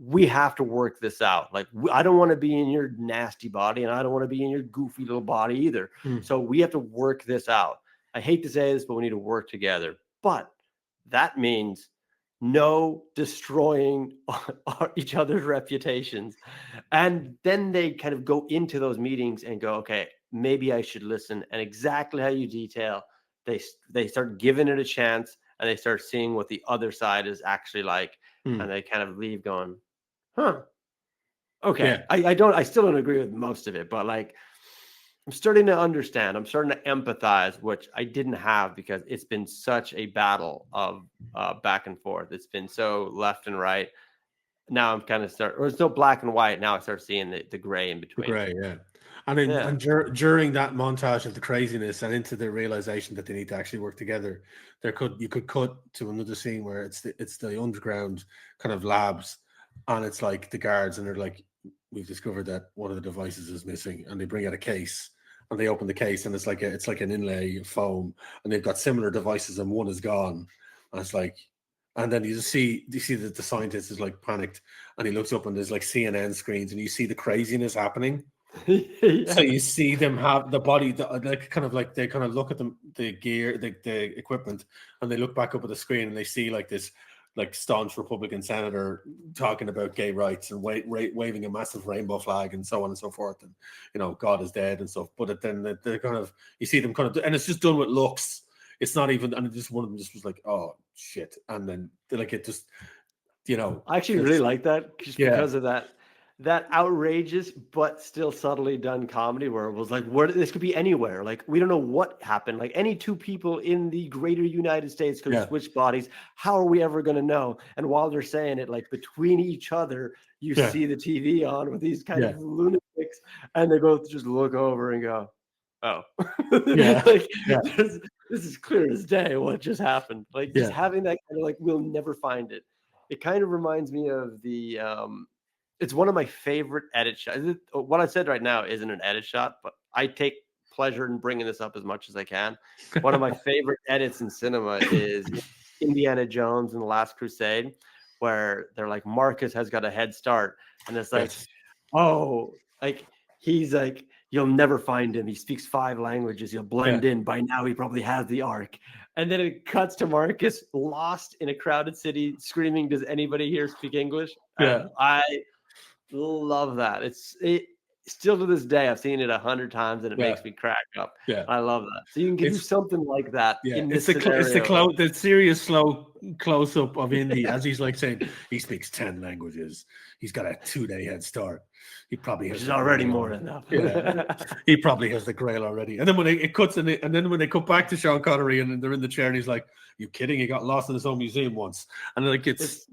we have to work this out. Like, I don't want to be in your nasty body and I don't want to be in your goofy little body either. So we have to work this out. I hate to say this, but we need to work together. But that means no destroying each other's reputations. And then they kind of go into those meetings and go, okay, maybe I should listen. And exactly how you detail, they start giving it a chance and they start seeing what the other side is actually like. And they kind of leave going, huh, okay. Yeah. I still don't agree with most of it, but like, I'm starting to understand. I'm starting to empathize, which I didn't have because it's been such a battle of back and forth. It's been so left and right. Now I'm kind of or it's so black and white. Now I start seeing the gray in between. The gray, yeah. And during that montage of the craziness and into the realization that they need to actually work together, you could cut to another scene where it's the underground kind of labs, and it's like the guards, and they're like, we've discovered that one of the devices is missing, and they bring out a case, and they open the case, and it's like an inlay of foam, and they've got similar devices, and one is gone, and it's like. And then you see that the scientist is like panicked, and he looks up and there's like CNN screens, and you see the craziness happening. So you see them have the body, they kind of look at the gear, the equipment, and they look back up at the screen and they see like this like staunch Republican senator talking about gay rights and waving a massive rainbow flag and so on and so forth, and God is dead and stuff. But then they're kind of, you see them kind of, and it's just done with looks. It's not even, and just one of them just was like, oh shit, and then like it just, I actually really like that just because of that outrageous but still subtly done comedy where it was like, this could be anywhere. Like, we don't know what happened. Like, any two people in the greater United States could switch bodies. How are we ever going to know? And while they're saying it, like between each other, you see the TV on with these kind of lunatics, and they both just look over and go, oh, this is clear as day what just happened. Like, just having that kind of like, we'll never find it. It kind of reminds me of the it's one of my favorite edit shots. What I said right now isn't an edit shot, but I take pleasure in bringing this up as much as I can. One of my favorite edits in cinema is Indiana Jones and the Last Crusade, where they're like, Marcus has got a head start, and it's like, he's like, you'll never find him. He speaks 5 languages. He'll blend in. By now, he probably has the arc. And then it cuts to Marcus lost in a crowded city, screaming, "Does anybody here speak English?" I love that. It still to this day, I've seen it 100 times, and it makes me crack up. I love that. So you can do something like that. In this scenario. It's the serious slow close up of Indy as he's like saying he speaks 10 languages. He's got a 2-day head start. He probably has already more than enough. He probably has the grail already. And then when it cuts and then when they cut back to Sean Connery and they're in the chair and he's like, "You kidding? He got lost in his own museum once." And like it's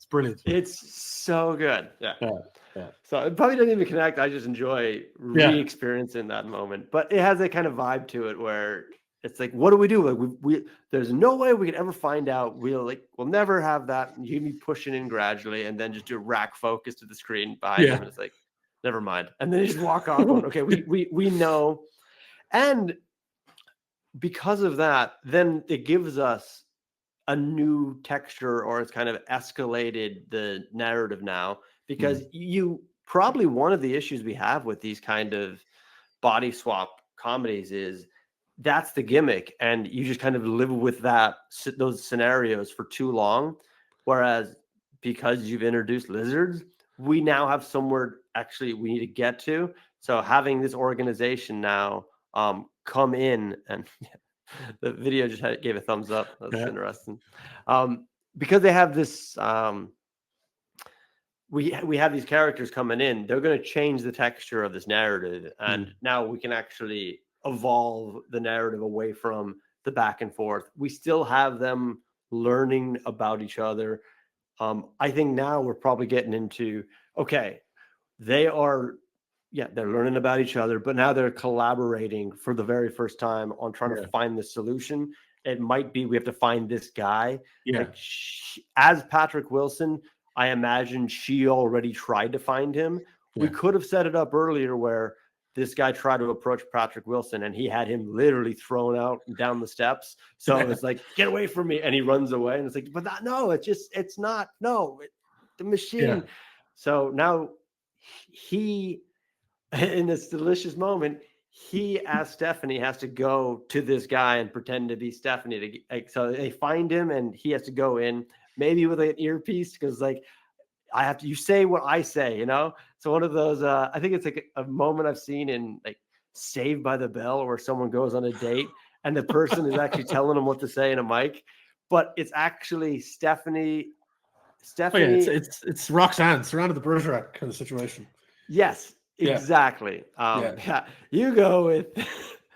brilliant. It's so good. So it probably doesn't even connect. I just enjoy re-experiencing that moment. But it has a kind of vibe to it where it's like, what do we do? Like we there's no way we could ever find out. We'll never have that. You can be pushing in gradually and then just do rack focus to the screen behind him. And it's like, never mind. And then you just walk off going, okay, we know. And because of that, then it gives us a new texture, or it's kind of escalated the narrative now, because you probably, one of the issues we have with these kind of body swap comedies is that's the gimmick, and you just kind of live with those scenarios for too long. Whereas because you've introduced lizards, we now have somewhere actually we need to get to. So having this organization now come in, and the video just gave a thumbs up. That's interesting. Because they have this, we have these characters coming in. They're going to change the texture of this narrative, and now we can actually evolve the narrative away from the back and forth. We still have them learning about each other. I think now we're probably getting into, okay, they are yeah, they're learning about each other, but now they're collaborating for the very first time on trying to find the solution. It might be we have to find this guy. Yeah. Like as Patrick Wilson, I imagine she already tried to find him. Yeah. We could have set it up earlier where this guy tried to approach Patrick Wilson and he had him literally thrown out down the steps. So it's like, get away from me. And he runs away. And it's like, but that, no, it's not. No, the machine. Yeah. So now he, in this delicious moment, he, as Stephanie, has to go to this guy and pretend to be Stephanie. So they find him and he has to go in, maybe with an earpiece, because like, I have to, you say what I say, you know? So one of those, I think it's like a moment I've seen in like Saved by the Bell where someone goes on a date and the person is actually telling them what to say in a mic, but it's actually Stephanie. Oh, yeah, it's Roxanne, Surrounded the Bergerac kind of situation. Yes, exactly. Yeah, you go with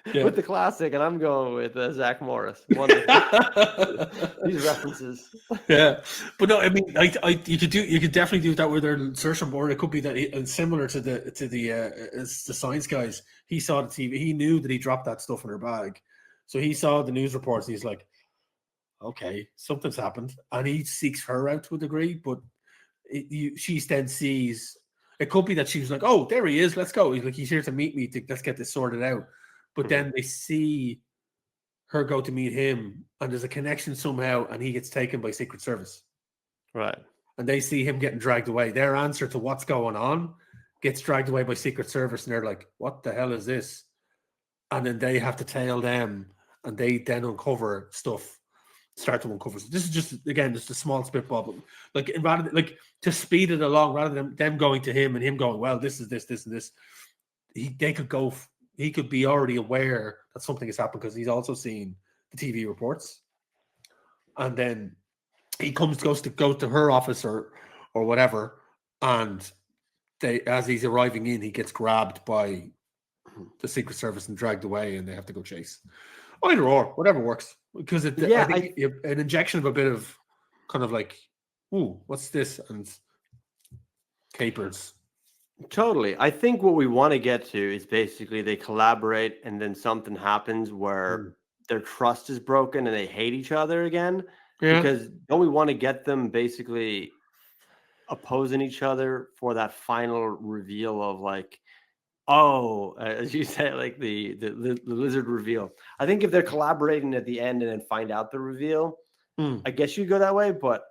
with the classic, and I'm going with Zach Morris. These references. Yeah, but no, I mean, you could definitely do that with their insertion board. It could be that similar to the science guys. He saw the TV. He knew that he dropped that stuff in her bag, so he saw the news reports. And he's like, okay, something's happened, and he seeks her out to a degree. But she then sees. It could be that she was like, "Oh, there he is. Let's go." He's like, "He's here to meet me. Let's get this sorted out." But then they see her go to meet him, and there's a connection somehow, and he gets taken by Secret Service. Right. And they see him getting dragged away. Their answer to what's going on gets dragged away by Secret Service, and they're like, "What the hell is this?" And then they have to tail them, and they then uncover stuff. Start to uncover. This is just a small spitball, but rather than, to speed it along, rather than them going to him and him going, well, this is this and this. He could be already aware that something has happened because he's also seen the TV reports, and then he goes to her office or whatever, and as he's arriving in, he gets grabbed by the Secret Service and dragged away, and they have to go chase. Either or, whatever works. Because I think an injection of a bit of kind of like, ooh, what's this? And capers. Totally. I think what we want to get to is basically they collaborate and then something happens where their trust is broken and they hate each other again. Yeah. Because don't we want to get them basically opposing each other for that final reveal of like, oh, as you say, like the lizard reveal. I think if they're collaborating at the end and then find out the reveal, I guess you go that way. But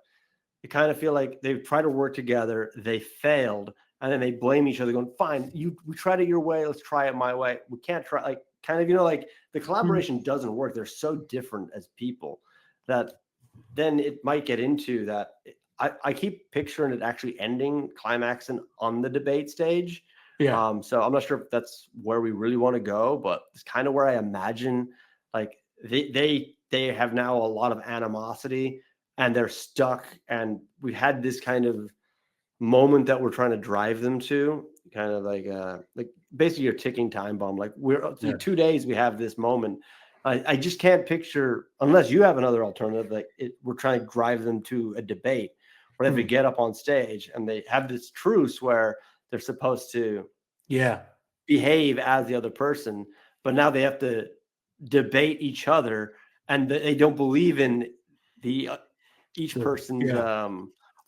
you kind of feel like they try to work together, they failed, and then they blame each other, going, "Fine, we tried it your way, let's try it my way. We can't try." Like kind of, like the collaboration doesn't work. They're so different as people that then it might get into that. I keep picturing it actually ending, climaxing on the debate stage. Yeah. So I'm not sure if that's where we really want to go, but it's kind of where I imagine like they have now a lot of animosity and they're stuck. And we had this kind of moment that we're trying to drive them to, kind of like basically your ticking time bomb. Like we're 2 days, we have this moment. I just can't picture, unless you have another alternative, like we're trying to drive them to a debate where they have to get up on stage and they have this truce where they're supposed to behave as the other person, but now they have to debate each other and they don't believe in each person's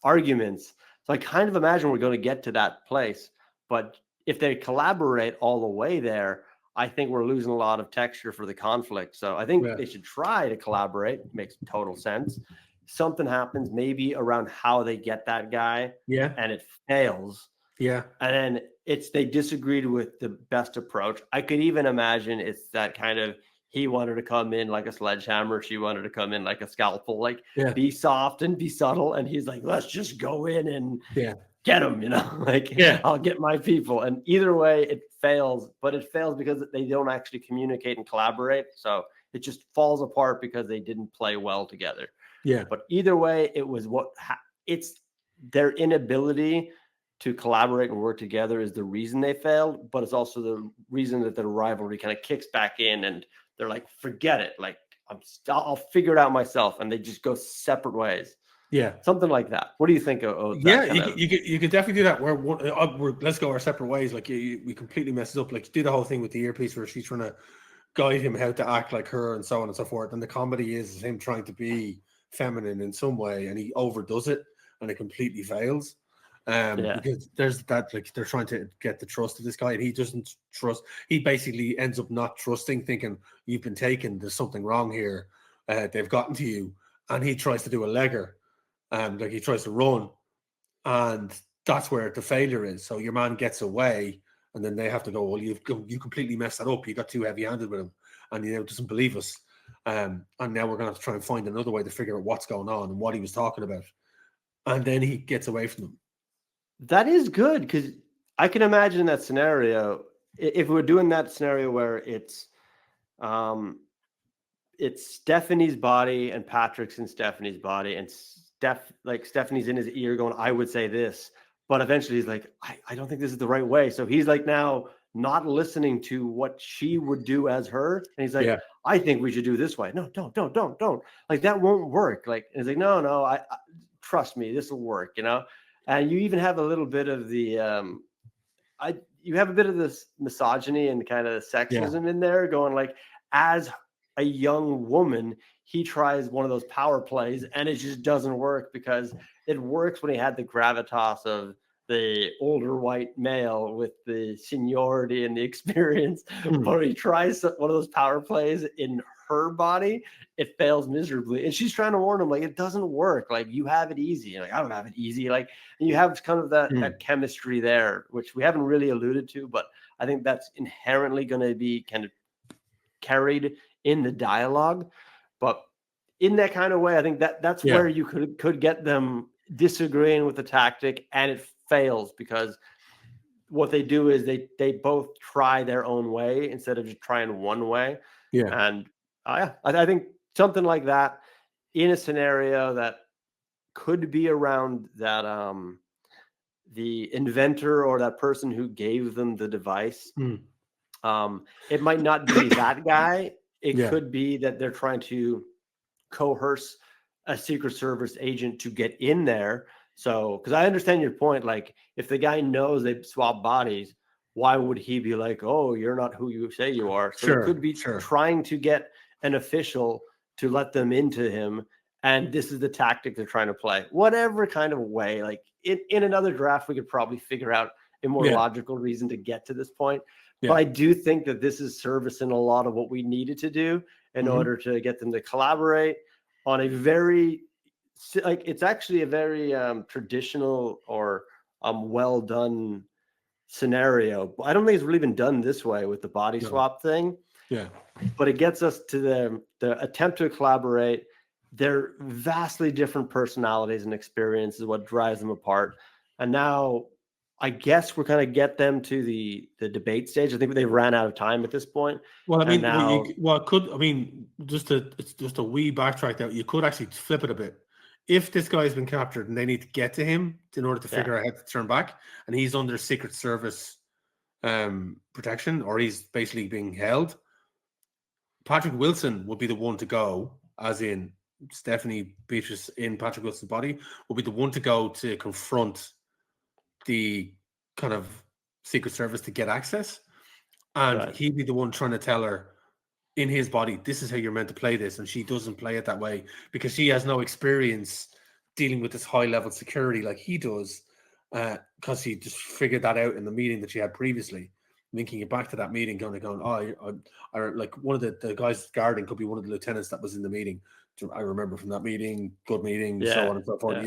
arguments. So I kind of imagine we're going to get to that place, but if they collaborate all the way there, I think we're losing a lot of texture for the conflict. So I think they should try to collaborate. Makes total sense. Something happens maybe around how they get that guy and it fails. Yeah. And then they disagreed with the best approach. I could even imagine it's that kind of, he wanted to come in like a sledgehammer. She wanted to come in like a scalpel, like be soft and be subtle. And he's like, let's just go in and get him, I'll get my people. And either way it fails, but it fails because they don't actually communicate and collaborate. So it just falls apart because they didn't play well together. Yeah. But either way, it was it's their inability to collaborate and work together is the reason they failed, but it's also the reason that the rivalry kind of kicks back in and they're like, forget it. Like I'll figure it out myself. And they just go separate ways. Yeah. Something like that. What do you think of that Yeah, kind of? you could definitely do that. Let's go our separate ways. Like we completely mess it up. Like do the whole thing with the earpiece where she's trying to guide him how to act like her and so on and so forth. And the comedy is him trying to be feminine in some way, and he overdoes it, and it completely fails. Because there's that, like they're trying to get the trust of this guy, and he doesn't trust. He basically ends up not trusting, thinking you've been taken. There's something wrong here. They've gotten to you, and he tries to do a legger, like he tries to run, and that's where the failure is. So your man gets away, and then they have to go, well, you completely messed that up. You got too heavy-handed with him, and he doesn't believe us. And now we're going to have to try and find another way to figure out what's going on and what he was talking about. And then he gets away from them. That is good, because I can imagine that scenario. If we're doing that scenario where it's Stephanie's body and Patrick's in Stephanie's body, and Stephanie's in his ear going, I would say this, but eventually he's like, I don't think this is the right way. So he's like now not listening to what she would do as her. And he's like, I think we should do this way. No, don't. Like that won't work. Like, and he's like, no, I trust me, this will work, you know? And you even have a little bit of the, you have a bit of this misogyny and kind of sexism in there going like, as a young woman, he tries one of those power plays and it just doesn't work, because it works when he had the gravitas of the older white male with the seniority and the experience. But when he tries one of those power plays in her body, it fails miserably. And she's trying to warn him, like, it doesn't work. Like, you have it easy. Like, I don't have it easy. Like, and you have kind of that chemistry there, which we haven't really alluded to, but I think that's inherently going to be kind of carried in the dialogue. But in that kind of way, I think that's where you could get them disagreeing with the tactic, and it fails because what they do is they both try their own way instead of just trying one way. And I think something like that in a scenario that could be around that the inventor or that person who gave them the device. It might not be that guy. It could be that they're trying to coerce a Secret Service agent to get in there. So, because I understand your point, like if the guy knows they swap bodies, why would he be like, oh, you're not who you say you are? So it could be trying to get an official to let them into him. And this is the tactic they're trying to play. Whatever kind of way, like in another draft, we could probably figure out a more logical reason to get to this point. But I do think that this is servicing a lot of what we needed to do in order to get them to collaborate on a very, like, it's actually a very traditional or well done scenario. I don't think it's really been done this way with the body swap thing. But it gets us to the attempt to collaborate. They're vastly different personalities and experiences, what drives them apart. And now I guess we're kind of get them to the debate stage. I think they ran out of time at this point. Well, I mean, it's just a wee backtrack that you could actually flip it a bit. If this guy has been captured and they need to get to him in order to figure out how to turn back, and he's under Secret Service protection, or he's basically being held, Patrick Wilson would be the one to go, as in Stephanie Beatrice in Patrick Wilson's body, would be the one to go to confront the kind of Secret Service to get access. And he'd be the one trying to tell her in his body, this is how you're meant to play this. And she doesn't play it that way because she has no experience dealing with this high level security like he does, because he just figured that out in the meeting that she had previously. Linking it back to that meeting, going, I like one of the guys guarding could be one of the lieutenants that was in the meeting. I remember from that meeting, good meeting, so on and so forth.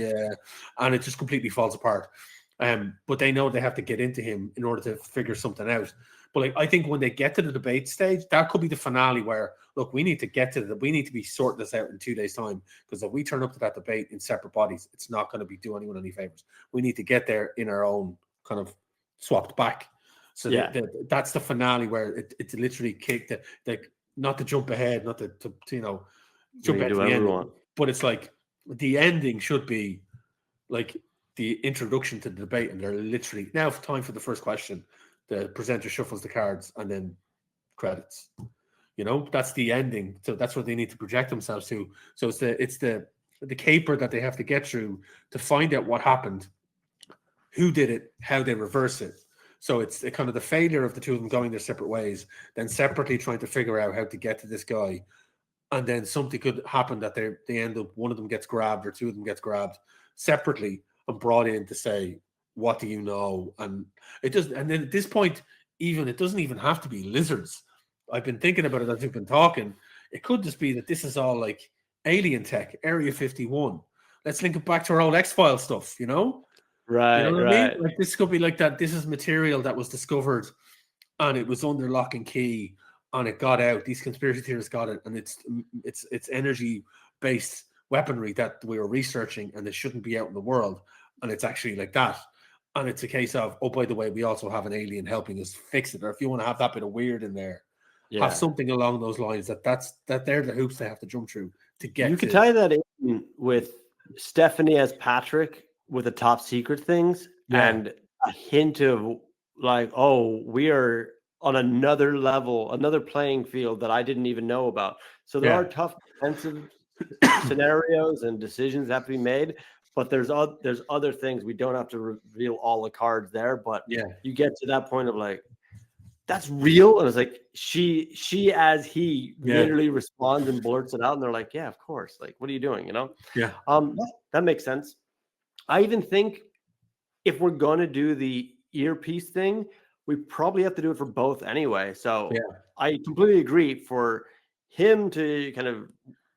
And it just completely falls apart. But they know they have to get into him in order to figure something out. But like, I think when they get to the debate stage, that could be the finale where, look, we need to get to we need to be sorting this out in 2 days' time, because if we turn up to that debate in separate bodies, it's not going to be do anyone any favors. We need to get there in our own kind of swapped back. So that's the finale where it's literally kicked, like, not to jump ahead, not to jump ahead to the ending, but it's like the ending should be like the introduction to the debate, and they're literally now time for the first question. The presenter shuffles the cards and then credits. That's the ending. So that's what they need to project themselves to. So it's the the caper that they have to get through to find out what happened, who did it, how they reverse it. So it's kind of the failure of the two of them going their separate ways, then separately trying to figure out how to get to this guy. And then something could happen that they end up, one of them gets grabbed or two of them gets grabbed separately and brought in to say, what do you know? And it doesn't, and then at this point, even it doesn't even have to be lizards. I've been thinking about it as we've been talking. It could just be that this is all like alien tech, Area 51. Let's link it back to our old X-Files stuff, you know? Right, you know what right. I mean? Like this could be like that. This is material that was discovered and it was under lock and key and it got out. These conspiracy theorists got it, and it's energy-based weaponry that we were researching and it shouldn't be out in the world. And it's actually like that. And it's a case of, oh, by the way, we also have an alien helping us fix it. Or if you want to have that bit of weird in there, have something along those lines that they're the hoops they have to jump through to get. You could tie that in with Stephanie as Patrick with the top secret things and a hint of like, oh, we are on another level, another playing field that I didn't even know about. So there are tough defensive scenarios and decisions that have to be made, but there's other things. We don't have to reveal all the cards there, but you get to that point of like, that's real. And it's like she as he literally responds and blurts it out, and they're like, yeah, of course. Like, what are you doing? You know? Yeah. That makes sense. I even think if we're going to do the earpiece thing, we probably have to do it for both anyway. So I completely agree. For him to kind of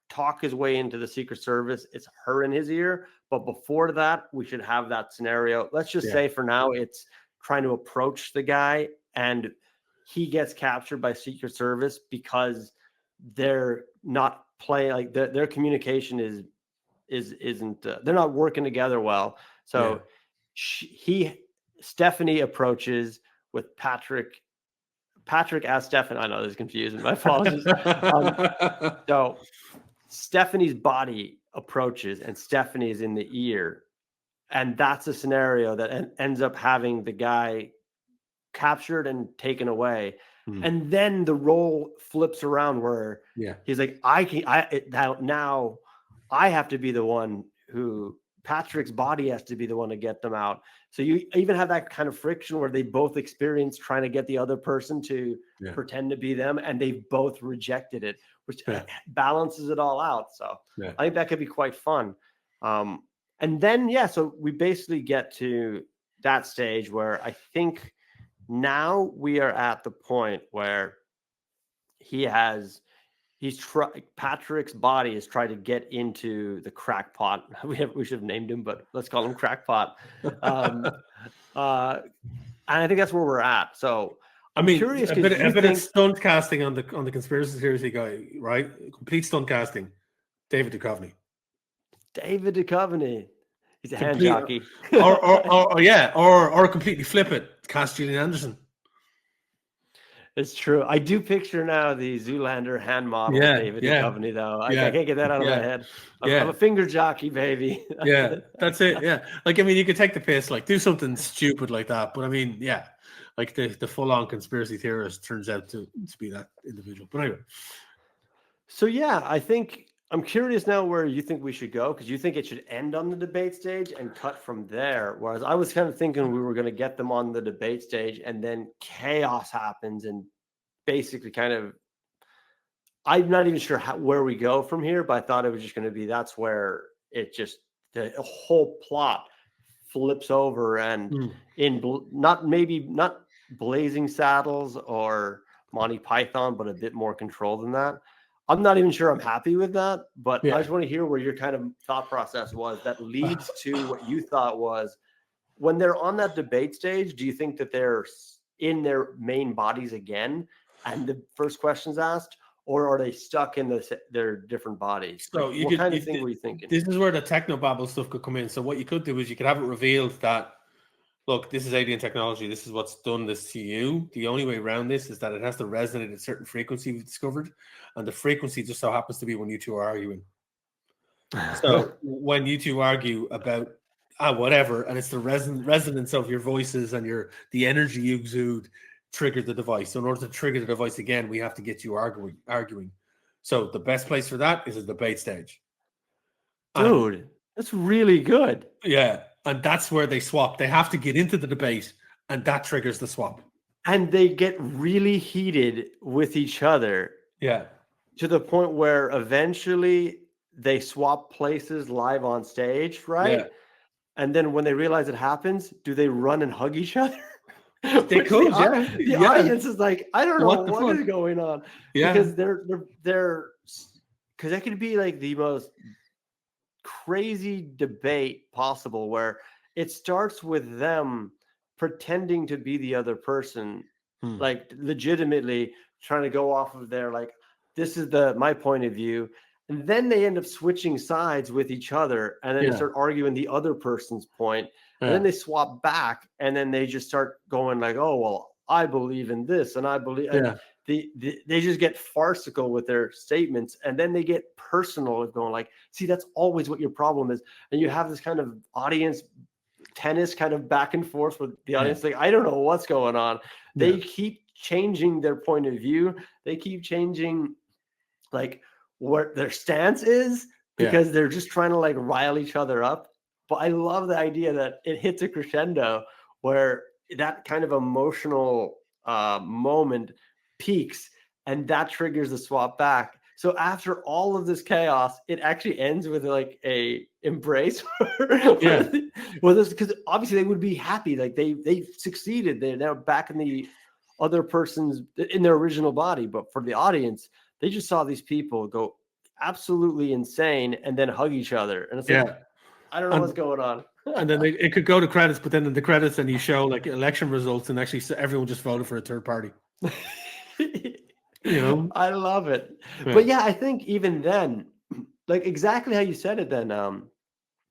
talk his way into the Secret Service, it's her in his ear. But before that, we should have that scenario. Let's just say for now, it's trying to approach the guy and he gets captured by Secret Service because they're not playing, like their communication isn't they're not working together well. So Stephanie approaches with Patrick as Stephanie. I know this is confusing. My apologies. So Stephanie's body approaches and Stephanie is in the ear. And that's a scenario that ends up having the guy captured and taken away. And then the role flips around where he's like, now I have to be the one who Patrick's body has to be the one to get them out. So you even have that kind of friction where they both experience trying to get the other person to pretend to be them, and they've both rejected it, which balances it all out. So I think that could be quite fun. And then, so we basically get to that stage where I think now we are at the point where Patrick's body is trying to get into the crackpot. We should have named him, but let's call him Crackpot. And I think that's where we're at. So I'm curious. A bit of stunt casting on the conspiracy theory guy, right? Complete stunt casting. David Duchovny. He's a hand jockey. or completely flip it. Cast Gillian Anderson. It's true. I do picture now the Zoolander hand model David Duchovny, though. I can't get that out of my head. I'm a finger jockey, baby. That's it. Yeah. Like, I mean, you could take the piss, like do something stupid like that. But I mean, like the full-on conspiracy theorist turns out to be that individual. But anyway. So I think I'm curious now where you think we should go, because you think it should end on the debate stage and cut from there. Whereas I was kind of thinking we were going to get them on the debate stage and then chaos happens and basically kind of, I'm not even sure where we go from here, but I thought it was just going to be, that's where it just, the whole plot flips over and not Blazing Saddles or Monty Python, but a bit more control than that. I'm not even sure I'm happy with that, but I just want to hear where your kind of thought process was that leads to what you thought was when they're on that debate stage. Do you think that they're in their main bodies again and the first question's asked, or are they stuck in their different bodies? So what kind of thing were you thinking? This is where the technobabble stuff could come in. So what you could do is you could have it revealed that, look, this is alien technology. This is what's done this to you. The only way around this is that it has to resonate at a certain frequency we've discovered. And the frequency just so happens to be when you two are arguing. So when you two argue about whatever, and it's the resonance of your voices and the energy you exude triggered the device. So in order to trigger the device again, we have to get you arguing. So the best place for that is a debate stage. Dude, that's really good. Yeah. And that's where they swap. They have to get into the debate, and that triggers the swap. And they get really heated with each other. Yeah. To the point where eventually they swap places live on stage, right? Yeah. And then when they realize it happens, do they run and hug each other? They could, The audience is like, I don't know what is going on. Yeah. Because because that could be like the most crazy debate possible, where it starts with them pretending to be the other person, like legitimately trying to go off of their, like, this is my point of view. And then they end up switching sides with each other, and then they start arguing the other person's point. And then they swap back, and then they just start going like, oh, well, I believe in this, and I believe they just get farcical with their statements, and then they get personal of going like, see, that's always what your problem is. And you have this kind of audience tennis kind of back and forth with the audience. Like, I don't know what's going on. They keep changing their point of view. They keep changing like what their stance is, because they're just trying to like rile each other up. But I love the idea that it hits a crescendo where that kind of emotional moment peaks, and that triggers the swap back. So after all of this chaos, it actually ends with like a embrace. Well, this, because obviously they would be happy, like they succeeded. They're now back in the other person's, in their original body. But for the audience, they just saw these people go absolutely insane and then hug each other. And it's like, I don't know what's going on. And then it could go to credits, but then in the credits, and you show like election results, and actually everyone just voted for a third party. I love it. But yeah, I think even then, like exactly how you said it then,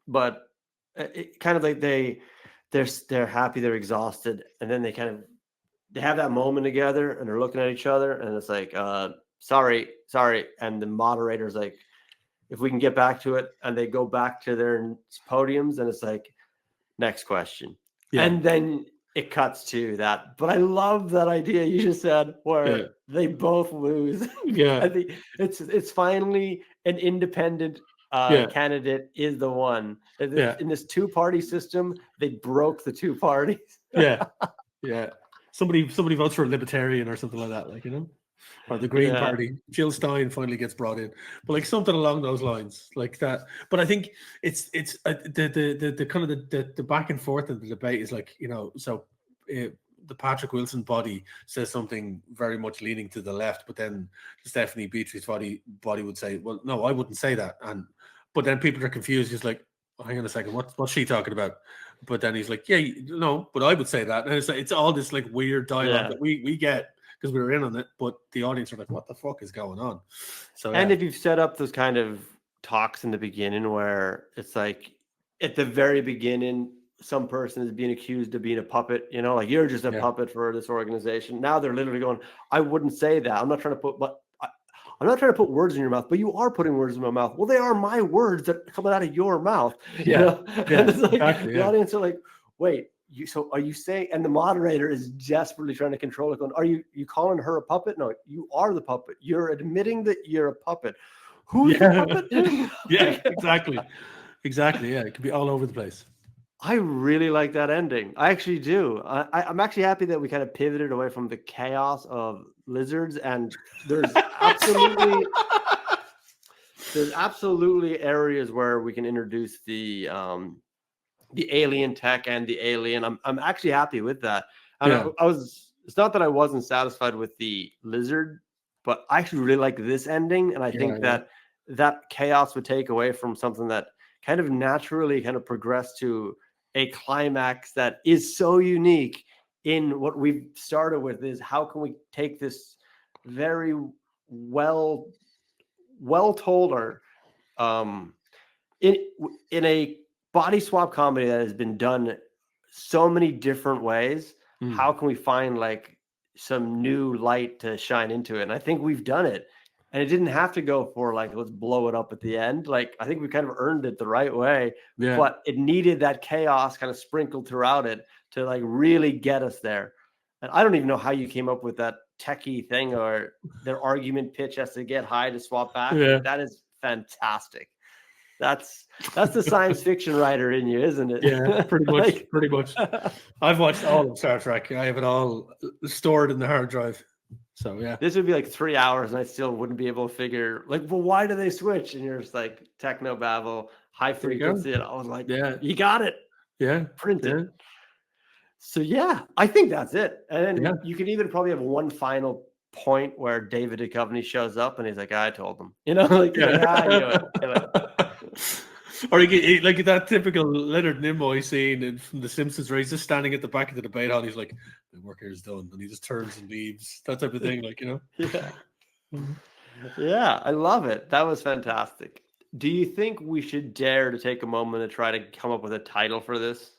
but it kind of like they're happy, they're exhausted, and then they have that moment together, and they're looking at each other, and it's like, sorry, and the moderator's like, if we can get back to it, and they go back to their podiums, and it's like, next question. And then it cuts to that. But I love that idea you just said, where they both lose. I think it's finally an independent candidate is the one. In this two-party system, they broke the two parties. Somebody votes for a libertarian or something like that, like, or the Green Party. Jill Stein finally gets brought in, but like something along those lines, like that. But I think it's the kind of the back and forth of the debate is like, so the Patrick Wilson body says something very much leaning to the left, but then Stephanie Beatrice's body would say, well, no, I wouldn't say that. But then people are confused, just like, oh, hang on a second, what's she talking about? But then he's like, yeah, no, but I would say that. And it's all this like weird dialogue that we get because we were in on it, but the audience are like, what the fuck is going on? So, and if you've set up those kind of talks in the beginning where it's like at the very beginning, some person is being accused of being a puppet, like you're just a puppet for this organization. Now they're literally going, I wouldn't say that. I'm not trying to put words in your mouth, but you are putting words in my mouth. Well, they are my words that are coming out of your mouth. And it's like, exactly, the audience are like, wait, so are you saying? And the moderator is desperately trying to control it. Going, are you calling her a puppet? No, you are the puppet. You're admitting that you're a puppet. Who's the puppet? Exactly. Yeah, it could be all over the place. I really like that ending. I actually do. I'm actually happy that we kind of pivoted away from the chaos of lizards, and there's absolutely areas where we can introduce the alien tech and the alien. I'm actually happy with that. It's not that I wasn't satisfied with the lizard, but I actually really like this ending, and I think that chaos would take away from something that kind of naturally kind of progressed to a climax that is so unique in what we've started with. Is how can we take this very well told, or in a body swap comedy that has been done so many different ways, how can we find like some new light to shine into it? And I think we've done it. And it didn't have to go for like, let's blow it up at the end. Like, I think we kind of earned it the right way, but it needed that chaos kind of sprinkled throughout it to like really get us there. And I don't even know how you came up with that techie thing, or their argument pitch has to get high to swap back. That is fantastic. That's the science fiction writer in you, isn't it? Yeah, pretty much. Pretty much. I've watched all of Star Trek. I have it all stored in the hard drive. So yeah, this would be like 3 hours, and I still wouldn't be able to figure like, well, why do they switch? And you're just like techno babble, high frequency, and I was like, yeah, you got it. Yeah, print it. So yeah, I think that's it. And then Yeah. you can even probably have one final point where David Duchovny shows up and he's like, I told them, like, Yeah. like, I knew it. Or he, like that typical Leonard Nimoy scene from The Simpsons where he's just standing at the back of the debate hall. He's like, "My work here is done," and he just turns and leaves. That type of thing, like, Yeah, yeah, I love it. That was fantastic. Do you think we should dare to take a moment to try to come up with a title for this?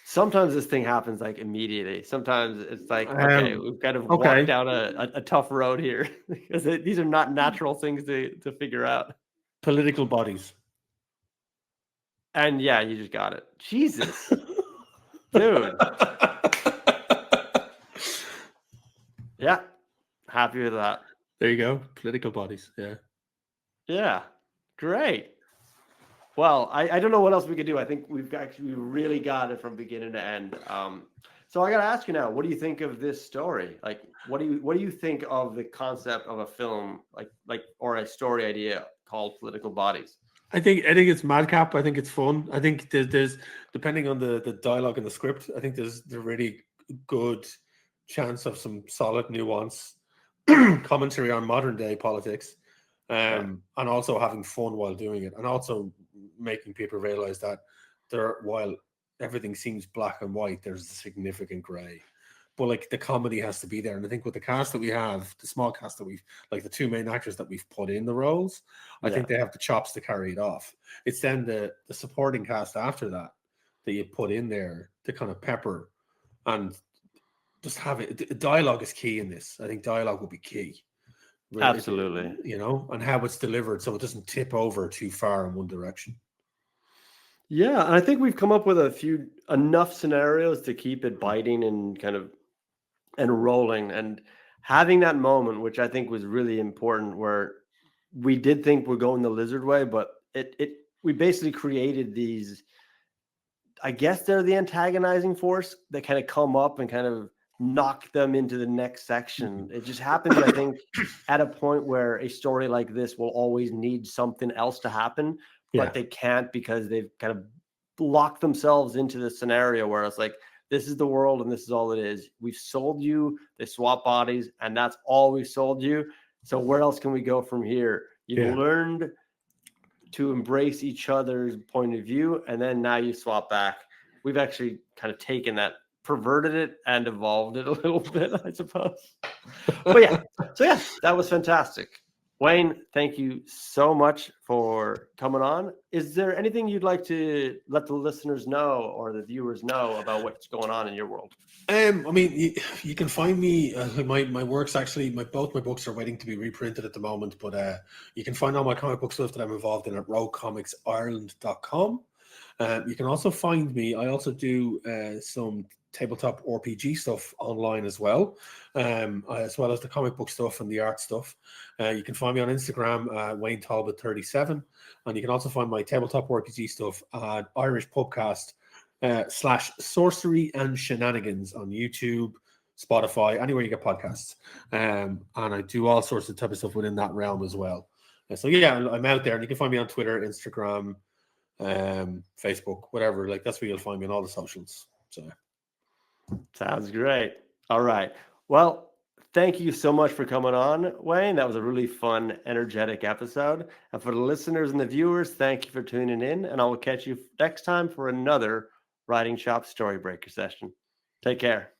Sometimes this thing happens like immediately. Sometimes it's like, okay, we've kind of walked down a tough road here because these are not natural things to figure out. Political bodies. And yeah, you just got it. Jesus. Dude. Yeah. Happy with that. There you go. Political bodies. Yeah. Yeah. Great. Well, I don't know what else we could do. I think we really got it from beginning to end. So I got to ask you now, what do you think of this story? Like, what do you think of the concept of a film like or a story idea called Political Bodies? I think it's madcap. I think it's fun. I think there's depending on the dialogue and the script, I think there's a really good chance of some solid nuance commentary on modern day politics, and also having fun while doing it, and also making people realize that while everything seems black and white, there's a significant gray. But like the comedy has to be there, and I think with the cast that we have, the small cast that we've, like the two main actors that we've put in the roles, I think they have the chops to carry it off. It's then the supporting cast after that you put in there to kind of pepper and just have it. Dialogue is key in this. I think dialogue will be key. Really, absolutely. And how it's delivered so it doesn't tip over too far in one direction. Yeah, and I think we've come up with enough scenarios to keep it biting and kind of and rolling, and having that moment, which I think was really important, where we did think we're going the lizard way, but we basically created these, I guess they're the antagonizing force that kind of come up and kind of knock them into the next section. It just happens, I think, at a point where a story like this will always need something else to happen, but they can't because they've kind of locked themselves into the scenario where it's like, this is the world and this is all it is. We've sold you, they swap bodies, and that's all we've sold you. So where else can we go from here? You've learned to embrace each other's point of view, and then now you swap back. We've actually kind of taken that, perverted it, and evolved it a little bit, I suppose. But that was fantastic. Wayne, thank you so much for coming on. Is there anything you'd like to let the listeners know or the viewers know about what's going on in your world? I mean, you can find me. My works actually, both my books are waiting to be reprinted at the moment. But you can find all my comic book stuff that I'm involved in at roguecomics.ireland.com. You can also find me. I also do some tabletop RPG stuff online as well as the comic book stuff and the art stuff. You can find me on Instagram, Wayne Talbot 37, and you can also find my tabletop RPG stuff at Irish Pubcast / Sorcery and Shenanigans on YouTube, Spotify, anywhere you get podcasts. And I do all sorts of type of stuff within that realm as well. So yeah, I'm out there, and you can find me on Twitter, Instagram, Facebook, whatever. Like, that's where you'll find me on all the socials. So sounds great. All right. Well, thank you so much for coming on, Wayne. That was a really fun, energetic episode. And for the listeners and the viewers, thank you for tuning in. And I will catch you next time for another Writing Shop Storybreaker session. Take care.